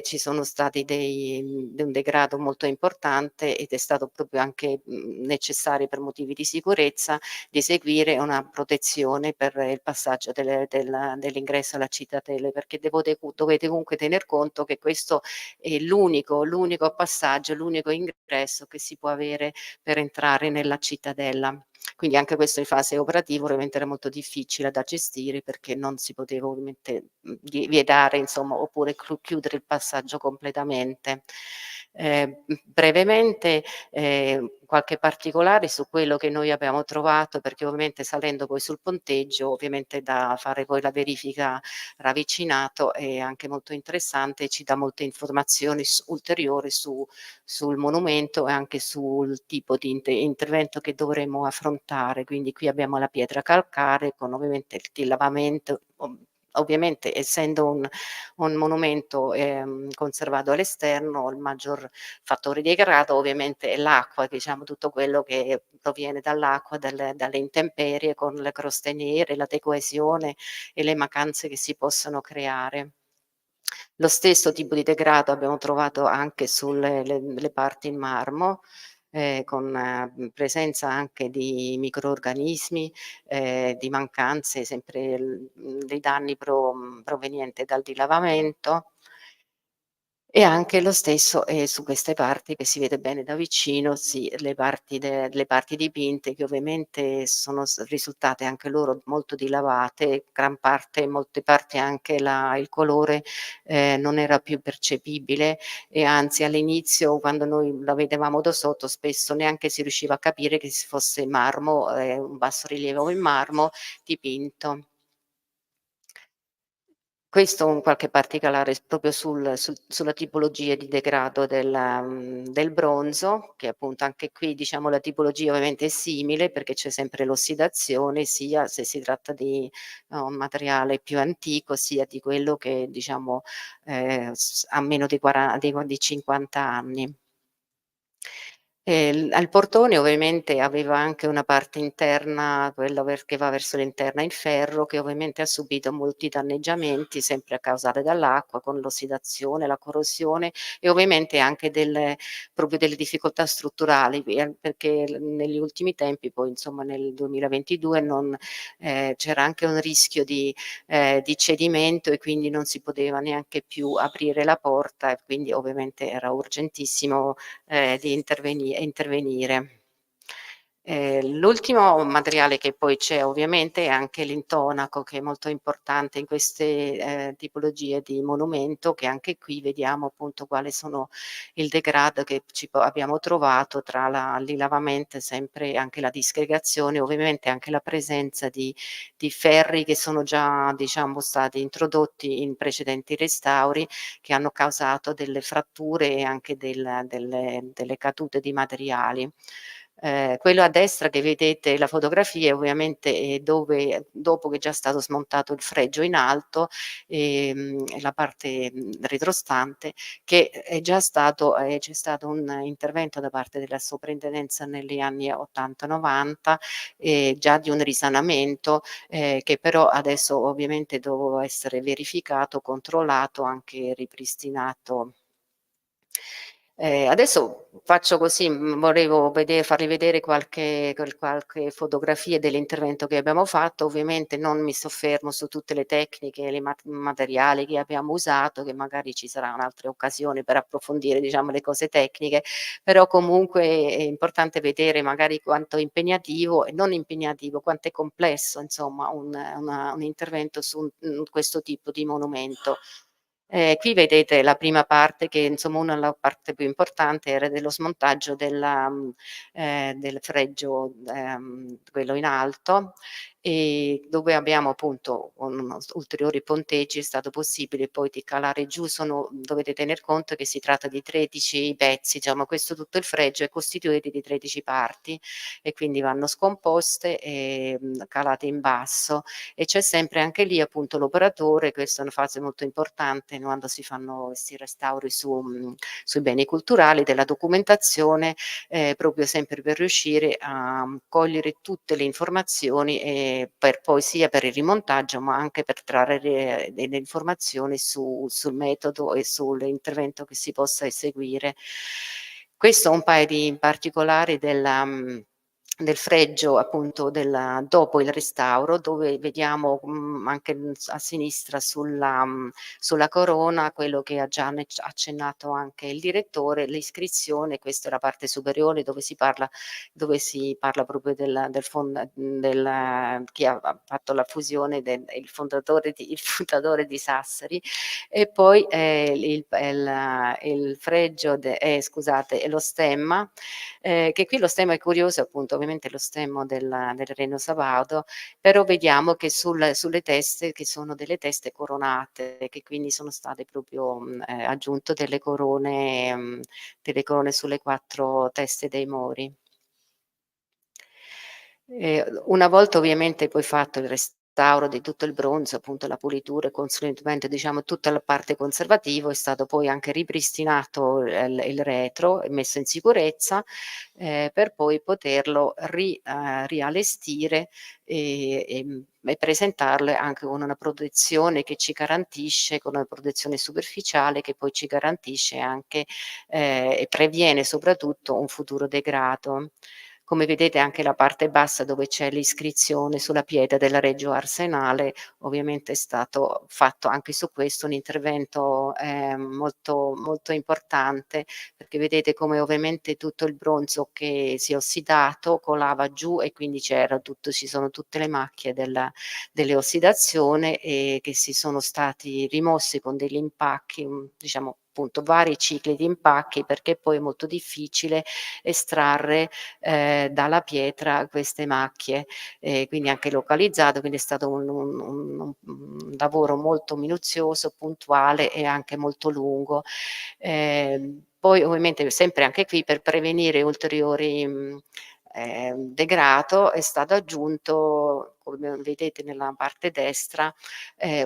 ci sono stati un degrado molto importante, ed è stato proprio anche necessario per motivi di sicurezza di eseguire una protezione per il passaggio dell'ingresso alla cittadella, perché dovete comunque tener conto che questo è l'unico passaggio, l'unico ingresso che si può avere per entrare nella cittadella. Quindi anche questo in fase operativa ovviamente era molto difficile da gestire, perché non si poteva ovviamente vietare, insomma, oppure chiudere il passaggio completamente. Brevemente qualche particolare su quello che noi abbiamo trovato, perché ovviamente salendo poi sul ponteggio, ovviamente da fare poi la verifica ravvicinato è anche molto interessante, ci dà molte informazioni ulteriori sul monumento e anche sul tipo di intervento che dovremo affrontare. Quindi qui abbiamo la pietra calcare con ovviamente il lavamento ovviamente essendo un monumento conservato all'esterno, il maggior fattore di degrado ovviamente è l'acqua, diciamo tutto quello che proviene dall'acqua, dalle intemperie con le croste nere, la decoesione e le mancanze che si possono creare. Lo stesso tipo di degrado abbiamo trovato anche sulle le parti in marmo, con presenza anche di microrganismi, di mancanze, sempre dei danni proveniente dal dilavamento. E anche lo stesso, su queste parti che si vede bene da vicino, sì, le parti dipinte che ovviamente sono risultate anche loro molto dilavate, gran parte in molte parti anche il colore, non era più percepibile e anzi all'inizio quando noi la vedevamo da sotto spesso neanche si riusciva a capire che fosse marmo, un bassorilievo in marmo dipinto. Questo un qualche particolare proprio sulla tipologia di degrado del bronzo, che appunto anche qui diciamo la tipologia ovviamente è simile perché c'è sempre l'ossidazione, sia se si tratta di un materiale più antico, sia di quello che diciamo, ha meno di 50 anni. Al portone ovviamente aveva anche una parte interna, quella che va verso l'interno in ferro, che ovviamente ha subito molti danneggiamenti, sempre causate dall'acqua, con l'ossidazione, la corrosione e ovviamente anche proprio delle difficoltà strutturali, perché negli ultimi tempi, poi insomma nel 2022 c'era anche un rischio di cedimento e quindi non si poteva neanche più aprire la porta e quindi ovviamente era urgentissimo di intervenire. L'ultimo materiale che poi c'è ovviamente è anche l'intonaco, che è molto importante in queste tipologie di monumento, che anche qui vediamo appunto quali sono il degrado che abbiamo trovato tra l'ilavamento, sempre anche la disgregazione, ovviamente anche la presenza di ferri che sono già diciamo stati introdotti in precedenti restauri, che hanno causato delle fratture e anche delle cadute di materiali. Quello a destra che vedete la fotografia ovviamente è dove dopo che è già stato smontato il fregio in alto, la parte, retrostante, che è già stato c'è stato un intervento da parte della soprintendenza negli anni '80, '90, già di un risanamento, che però adesso ovviamente doveva essere verificato, controllato, anche ripristinato. Adesso faccio così, volevo farvi vedere qualche fotografia dell'intervento che abbiamo fatto. Ovviamente non mi soffermo su tutte le tecniche, le materiali che abbiamo usato, che magari ci saranno altre occasioni per approfondire, diciamo, le cose tecniche, però comunque è importante vedere magari quanto è impegnativo e non impegnativo, quanto è complesso insomma un intervento su questo tipo di monumento. Qui vedete la prima parte che insomma la parte più importante era dello smontaggio del fregio, quello in alto, dove abbiamo appunto con ulteriori ponteggi è stato possibile poi di calare giù, dovete tener conto che si tratta di 13 pezzi, diciamo questo tutto il fregio è costituito di 13 parti e quindi vanno scomposte e, calate in basso e c'è sempre anche lì appunto l'operatore, questa è una fase molto importante quando si fanno questi restauri sui beni culturali, della documentazione, proprio sempre per riuscire a cogliere tutte le informazioni, per poi sia per il rimontaggio, ma anche per trarre delle informazioni sul metodo e sull'intervento che si possa eseguire. Questo un paio di particolari del fregio appunto dopo il restauro, dove vediamo, anche a sinistra sulla corona, quello che ha già accennato anche il direttore, l'iscrizione, questa è la parte superiore dove si parla proprio chi ha fatto la fusione, il fondatore di Sassari, e poi il fregio, scusate, e lo stemma, che qui lo stemma è curioso, appunto, ovviamente lo stemma del Reno Sabaudo, però vediamo che sulle teste, che sono delle teste coronate, che quindi sono state proprio aggiunto delle corone sulle 4 teste dei mori. Una volta ovviamente poi fatto il restauro di tutto il bronzo, appunto la pulitura e conseguentemente diciamo tutta la parte conservativo, è stato poi anche ripristinato il retro e messo in sicurezza, per poi poterlo riallestire e presentarle anche con una protezione che ci garantisce, con una protezione superficiale che poi ci garantisce anche e previene soprattutto un futuro degrado. Come vedete anche la parte bassa dove c'è l'iscrizione sulla pietra della Reggio Arsenale, ovviamente è stato fatto anche su questo un intervento, molto molto importante, perché vedete come ovviamente tutto il bronzo che si è ossidato colava giù e quindi ci sono tutte le macchie delle ossidazione, che si sono stati rimossi con degli impacchi, diciamo appunto vari cicli di impacchi, perché poi è molto difficile estrarre dalla pietra queste macchie, quindi anche localizzato, quindi è stato un lavoro molto minuzioso, puntuale e anche molto lungo. Poi ovviamente sempre anche qui per prevenire ulteriori degrado è stato aggiunto, come vedete nella parte destra,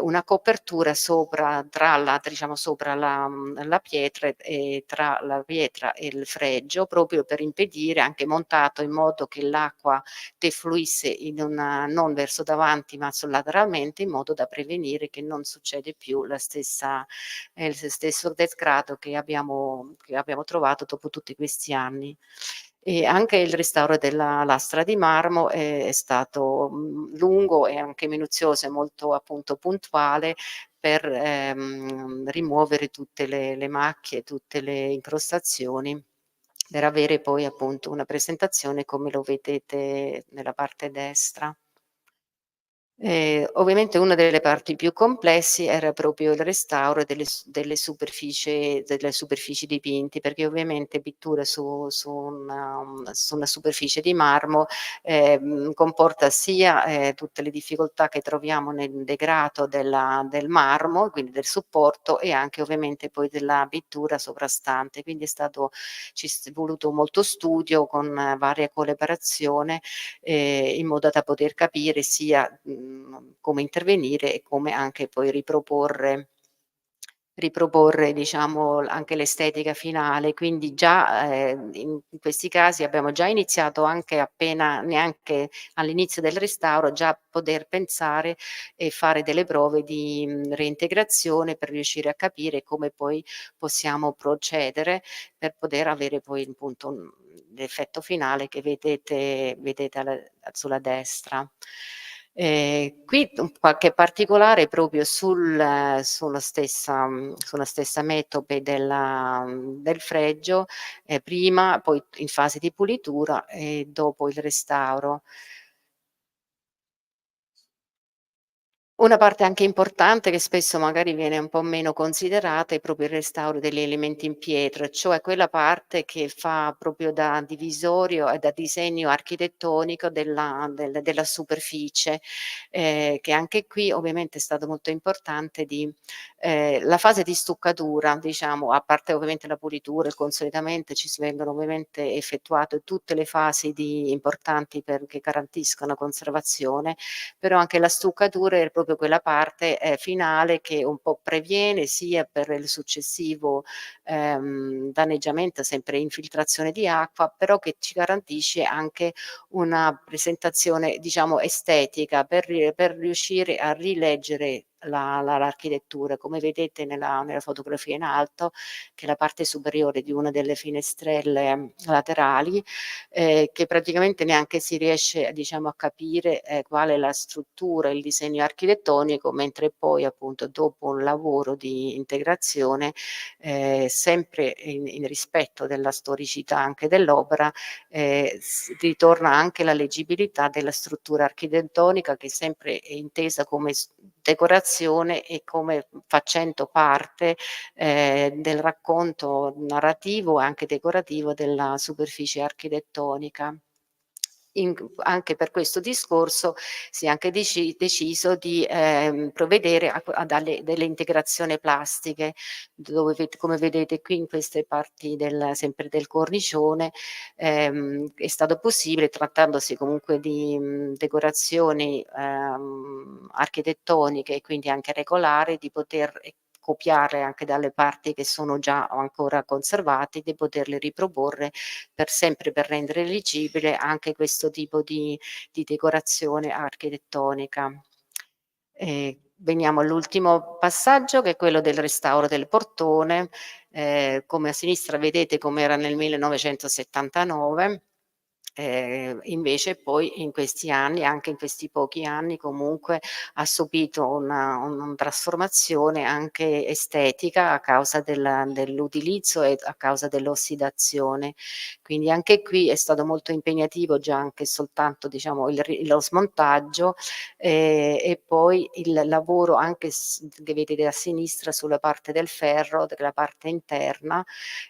una copertura sopra tra la diciamo sopra la pietra e tra la pietra e il fregio, proprio per impedire, anche montato in modo che l'acqua defluisse in una non verso davanti ma lateralmente, in modo da prevenire che non succede più la stessa il stesso degrado che abbiamo trovato dopo tutti questi anni. E anche il restauro della lastra di marmo è stato, lungo e anche minuzioso e molto appunto puntuale per, rimuovere tutte le macchie, tutte le incrostazioni, per avere poi appunto una presentazione come lo vedete nella parte destra. Ovviamente una delle parti più complessi era proprio il restauro delle superfici dipinti, perché ovviamente pittura su una superficie di marmo, comporta sia, tutte le difficoltà che troviamo nel degrado del marmo, quindi del supporto, e anche ovviamente poi della pittura sovrastante. Quindi è voluto molto studio con varia collaborazione, in modo da poter capire sia, come intervenire e come anche poi riproporre diciamo anche l'estetica finale. Quindi già, in questi casi abbiamo già iniziato anche appena neanche all'inizio del restauro, già poter pensare e fare delle prove di, reintegrazione per riuscire a capire come poi possiamo procedere per poter avere poi appunto, l'effetto finale che vedete sulla destra. Qui qualche particolare proprio sulla stessa metope del fregio, prima, poi in fase di pulitura e dopo il restauro. Una parte anche importante che spesso magari viene un po' meno considerata è proprio il restauro degli elementi in pietra, cioè quella parte che fa proprio da divisorio e da disegno architettonico della superficie, che anche qui ovviamente è stato molto importante la fase di stuccatura, diciamo, a parte ovviamente la pulitura, il consolidamento, vengono ovviamente effettuate tutte le fasi importanti che garantiscono la conservazione, però anche la stuccatura è proprio quella parte, finale che un po' previene sia per il successivo, danneggiamento, sempre infiltrazione di acqua, però che ci garantisce anche una presentazione, diciamo, estetica per riuscire a rileggere l'architettura. Come vedete nella fotografia in alto, che è la parte superiore di una delle finestrelle laterali, che praticamente neanche si riesce, diciamo, a capire, qual è la struttura, il disegno architettonico, mentre poi appunto dopo un lavoro di integrazione, sempre in rispetto della storicità anche dell'opera, ritorna anche la leggibilità della struttura architettonica, che sempre è intesa come decorazione e come facendo parte del racconto narrativo e anche decorativo della superficie architettonica. anche per questo discorso si è anche deciso di provvedere a delle integrazioni plastiche, dove come vedete qui in queste parti sempre del cornicione è stato possibile, trattandosi comunque di decorazioni architettoniche e quindi anche regolari, di poter copiare anche dalle parti che sono già ancora conservati, di poterle riproporre sempre per rendere eligibile anche questo tipo di decorazione architettonica. Veniamo all'ultimo passaggio, che è quello del restauro del portone. Come a sinistra vedete com'era nel 1979. Invece poi in questi anni, anche in questi pochi anni, comunque ha subito una trasformazione anche estetica a causa dell'utilizzo e a causa dell'ossidazione. Quindi anche qui è stato molto impegnativo già anche soltanto, diciamo, lo smontaggio e poi il lavoro anche che vedete a sinistra sulla parte del ferro, della parte interna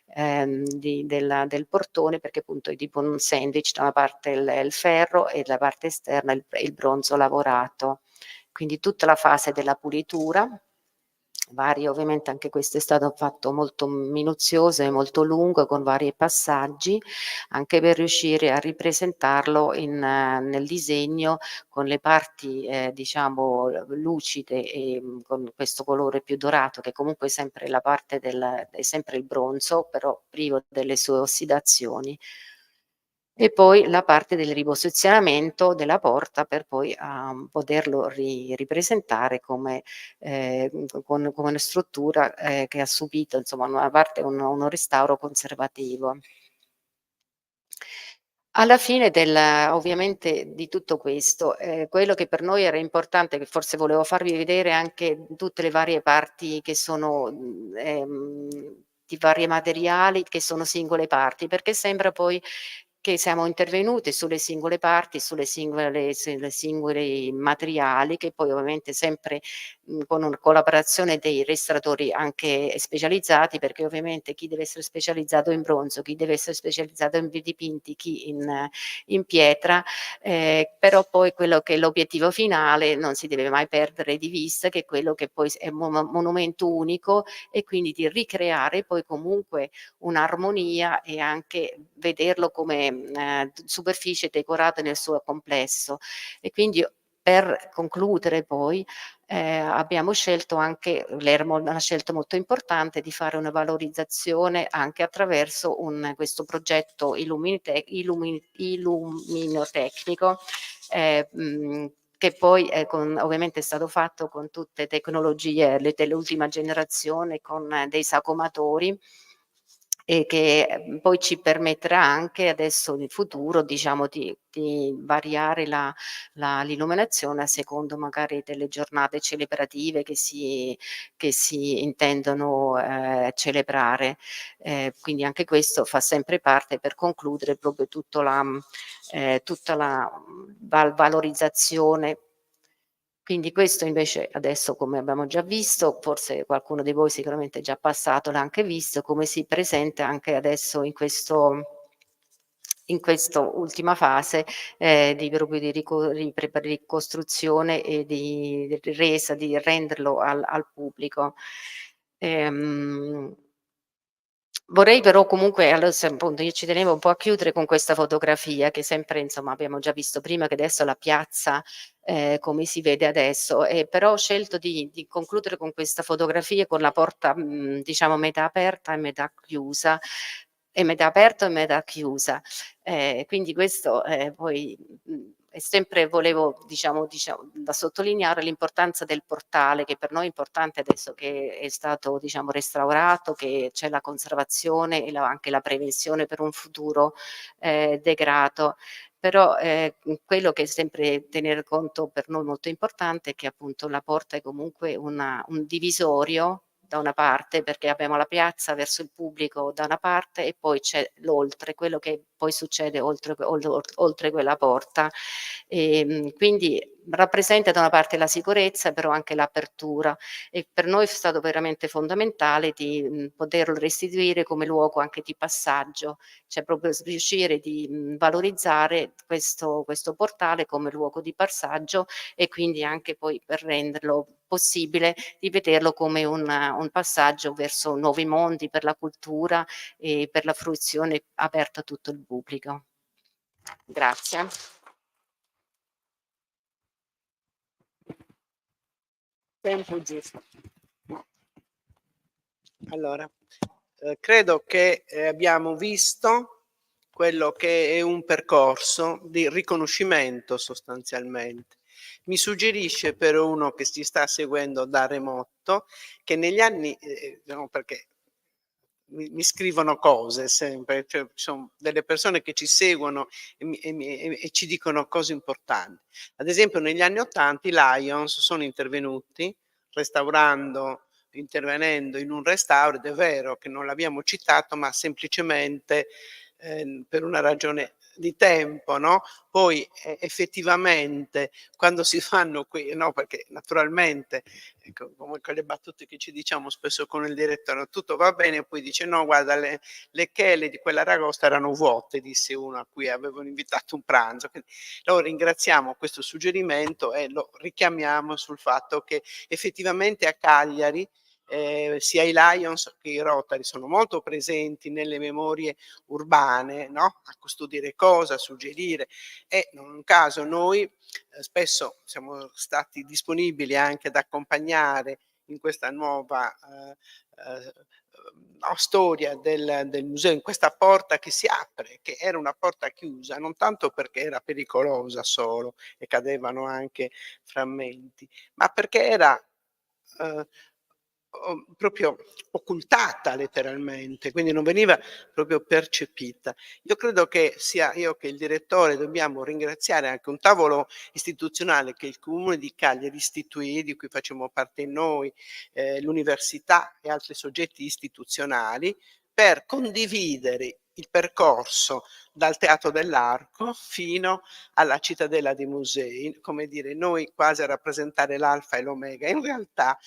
del portone, perché appunto è tipo un sandwich, da una parte il ferro e dalla parte esterna il bronzo lavorato. Quindi tutta la fase della pulitura, ovviamente anche questo è stato fatto molto minuzioso e molto lungo, con vari passaggi, anche per riuscire a ripresentarlo nel disegno con le parti diciamo lucide e con questo colore più dorato, che comunque è sempre la parte è sempre il bronzo, però privo delle sue ossidazioni. E poi la parte del riposizionamento della porta per poi poterlo ripresentare come con una struttura che ha subito insomma una parte uno restauro conservativo. Alla fine ovviamente di tutto questo, quello che per noi era importante, che forse volevo farvi vedere anche tutte le varie parti che sono di vari materiali, che sono singole parti, perché sembra poi che siamo intervenuti sulle singole parti, sulle singoli materiali, che poi ovviamente sempre con una collaborazione dei ristoratori anche specializzati, perché ovviamente chi deve essere specializzato in bronzo, chi deve essere specializzato in dipinti, chi in pietra, però poi quello che è l'obiettivo finale non si deve mai perdere di vista, che è quello che poi è un monumento unico, e quindi di ricreare poi comunque un'armonia e anche vederlo come superficie decorata nel suo complesso. E quindi per concludere poi abbiamo scelto anche, era una scelta molto importante, di fare una valorizzazione anche attraverso questo progetto illuminotecnico che poi ovviamente è stato fatto con tutte tecnologie dell'ultima generazione, con dei sagomatori, e che poi ci permetterà anche adesso in futuro, diciamo, di variare l'illuminazione a secondo magari delle giornate celebrative che si intendono celebrare. Quindi anche questo fa sempre parte, per concludere, proprio tutta la valorizzazione. Quindi questo invece adesso, come abbiamo già visto, forse qualcuno di voi sicuramente è già passato, l'ha anche visto, come si presenta anche adesso in questa ultima fase proprio di ricostruzione e di resa, di renderlo al pubblico. Vorrei però comunque, allora, appunto, io ci tenevo un po' a chiudere con questa fotografia, che sempre insomma abbiamo già visto prima, che adesso la piazza come si vede adesso, però ho scelto di concludere con questa fotografia con la porta diciamo metà aperta e metà chiusa, e metà aperta e metà chiusa. Quindi questo poi è sempre, volevo diciamo da sottolineare l'importanza del portale, che per noi è importante adesso che è stato diciamo restaurato, che c'è la conservazione e anche la prevenzione per un futuro degrado. Però quello che è sempre tenere conto per noi molto importante è che appunto la porta è comunque un divisorio da una parte, perché abbiamo la piazza verso il pubblico da una parte e poi c'è l'oltre, quello che poi succede oltre quella porta. Quindi rappresenta da una parte la sicurezza, però anche l'apertura, e per noi è stato veramente fondamentale di poterlo restituire come luogo anche di passaggio, cioè proprio riuscire di valorizzare questo portale come luogo di passaggio, e quindi anche poi per renderlo possibile di vederlo come un passaggio verso nuovi mondi per la cultura e per la fruizione aperta a tutto il pubblico. Grazie. Tempo giusto. Allora, credo che abbiamo visto quello che è un percorso di riconoscimento sostanzialmente. Mi suggerisce per uno che ci sta seguendo da remoto che negli anni, no, perché mi scrivono cose sempre, cioè ci son delle persone che ci seguono e ci dicono cose importanti. Ad esempio negli anni '80 i Lions sono intervenuti intervenendo in un restauro, ed è vero che non l'abbiamo citato, ma semplicemente, per una ragione di tempo, no, poi effettivamente quando si fanno no, perché naturalmente, ecco, come quelle battute che ci diciamo spesso con il direttore: "Tutto va bene", poi dice: "No guarda le chele di quell'aragosta erano vuote", disse uno a cui avevano invitato un pranzo. Quindi lo ringraziamo questo suggerimento e lo richiamiamo sul fatto che effettivamente a Cagliari, sia i Lions che i Rotary sono molto presenti nelle memorie urbane, no, a custodire cosa, a suggerire, e non un caso noi, spesso siamo stati disponibili anche ad accompagnare in questa nuova, no, storia del museo, in questa porta che si apre, che era una porta chiusa, non tanto perché era pericolosa solo e cadevano anche frammenti, ma perché era, uhm, proprio occultata letteralmente, quindi non veniva proprio percepita. Io credo che sia io che il direttore dobbiamo ringraziare anche un tavolo istituzionale che il Comune di Cagliari istituì, di cui facciamo parte noi, l'università e altri soggetti istituzionali, per condividere il percorso dal Teatro dell'Arco fino alla Cittadella dei Musei, come dire, noi quasi a rappresentare l'alfa e l'omega. In realtà,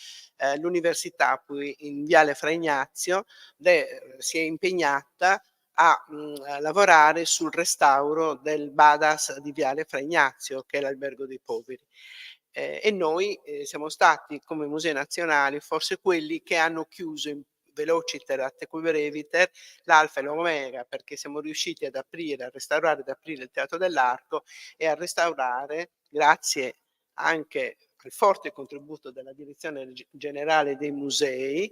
l'università poi in Viale Fra Ignazio si è impegnata a lavorare sul restauro del Badas di Viale Fra Ignazio, che è l'Albergo dei Poveri. E noi, siamo stati come Musei Nazionali forse quelli che hanno chiuso in veloceter atque breviter l'alfa e l'omega, perché siamo riusciti ad aprire, a restaurare ed aprire il Teatro dell'Arco e a restaurare, grazie anche al forte contributo della Direzione Generale dei Musei,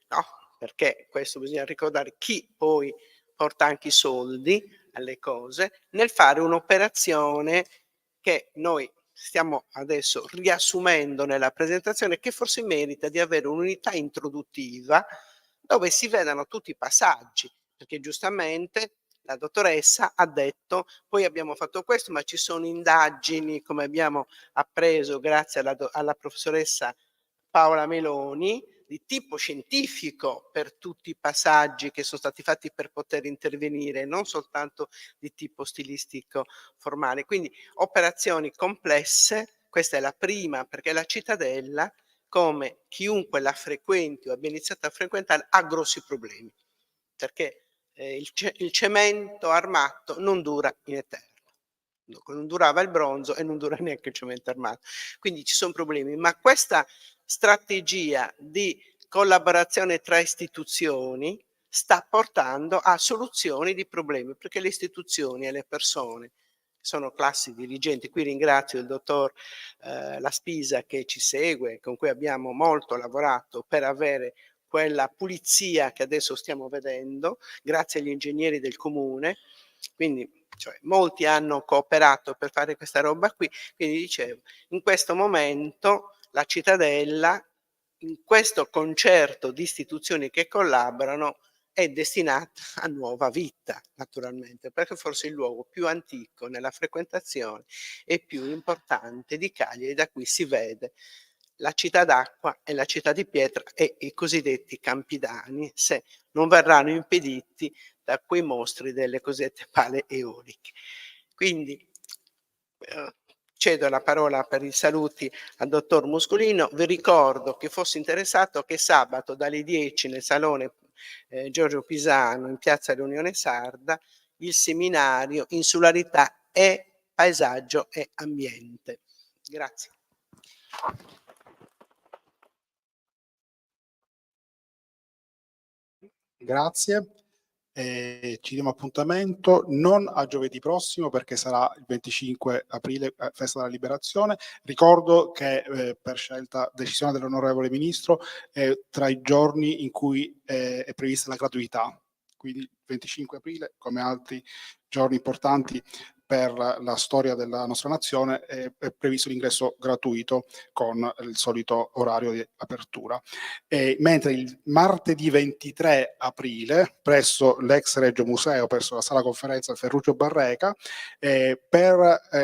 no, perché questo bisogna ricordare, chi poi porta anche i soldi alle cose, nel fare un'operazione che noi stiamo adesso riassumendo nella presentazione, che forse merita di avere un'unità introduttiva dove si vedano tutti i passaggi, perché giustamente la dottoressa ha detto: "Poi abbiamo fatto questo, ma ci sono indagini", come abbiamo appreso grazie alla professoressa Paola Meloni, di tipo scientifico per tutti i passaggi che son stati fatti per poter intervenire, non soltanto di tipo stilistico formale. Quindi operazioni complesse, questa è la prima, perché la Cittadella, come chiunque la frequenti o abbia iniziato a frequentare, ha grossi problemi, perché, il cemento armato non dura in eterno. Non durava il bronzo e non dura neanche il cemento armato. Quindi ci son problemi, ma questa strategia di collaborazione tra istituzioni sta portando a soluzioni di problemi, perché le istituzioni e le persone sono classi dirigenti. Qui ringrazio il dottor La Spisa che ci segue, con cui abbiamo molto lavorato per avere quella pulizia che adesso stiamo vedendo, grazie agli ingegneri del comune. Quindi, cioè, molti hanno cooperato per fare questa roba qui. Quindi dicevo, in questo momento la Cittadella, in questo concerto di istituzioni che collaborano, è destinata a nuova vita, naturalmente, perché forse è il luogo più antico nella frequentazione e più importante di Cagliari, da cui si vede la città d'acqua e la città di pietra e i cosiddetti Campidani, se non verranno impediti da quei mostri delle cosiddette pale eoliche. Quindi cedo la parola per i saluti al dottor Muscolino. Vi ricordo, che fosse interessato, che sabato dalle 10 nel salone Giorgio Pisano in piazza dell'Unione Sarda il seminario Insularità e paesaggio e ambiente. Grazie. Grazie. Ci diamo appuntamento non a giovedì prossimo, perché sarà il 25 aprile, festa della liberazione. Ricordo che per scelta, decisione dell'onorevole ministro, è tra i giorni in cui è prevista la gratuità, quindi il 25 aprile, come altri giorni importanti per la storia della nostra nazione, è previsto l'ingresso gratuito con il solito orario di apertura. Mentre il martedì 23 aprile, presso l'ex Regio Museo, presso la sala conferenza Ferruccio Barreca, per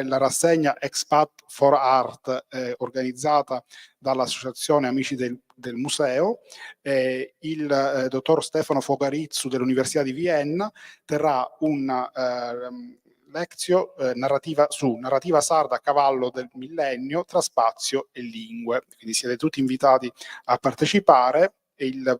la rassegna Expat for Art, organizzata dall'Associazione Amici del Museo, il dottor Stefano Fogarizzu dell'Università di Vienna terrà una Lectio narrativa sarda a cavallo del millennio tra spazio e lingue. Quindi siete tutti invitati a partecipare il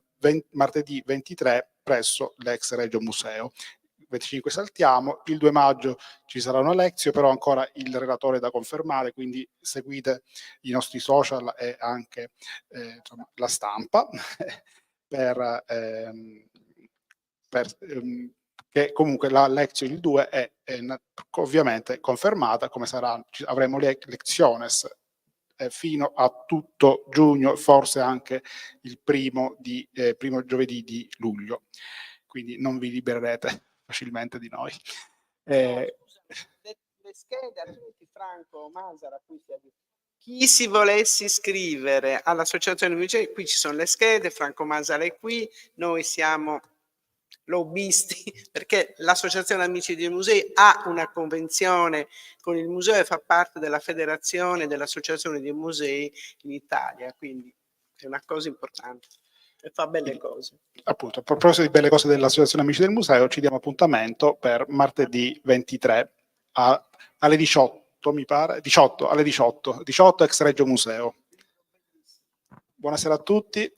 martedì 23 presso l'ex Regio Museo. Il 25 saltiamo, il 2 maggio ci sarà una Lectio, però ancora il relatore da confermare, quindi seguite i nostri social e anche la stampa che comunque la lezione il 2 è ovviamente confermata, come sarà, avremo le leziones fino a tutto giugno, forse anche il primo giovedì di luglio, quindi non vi libererete facilmente di noi. Le schede a tutti, Franco Masara, chi si volesse iscrivere all'Associazione Musei, qui ci sono le schede, Franco Masara è qui, noi siamo lobbisti perché l'Associazione Amici dei Musei ha una convenzione con il museo e fa parte della federazione dell'Associazione dei Musei in Italia, quindi è una cosa importante e fa belle cose. Appunto, a proposito di belle cose dell'Associazione Amici del Museo, ci diamo appuntamento per martedì 23 alle 18, mi pare, 18 ex Regio Museo. Buonasera a tutti.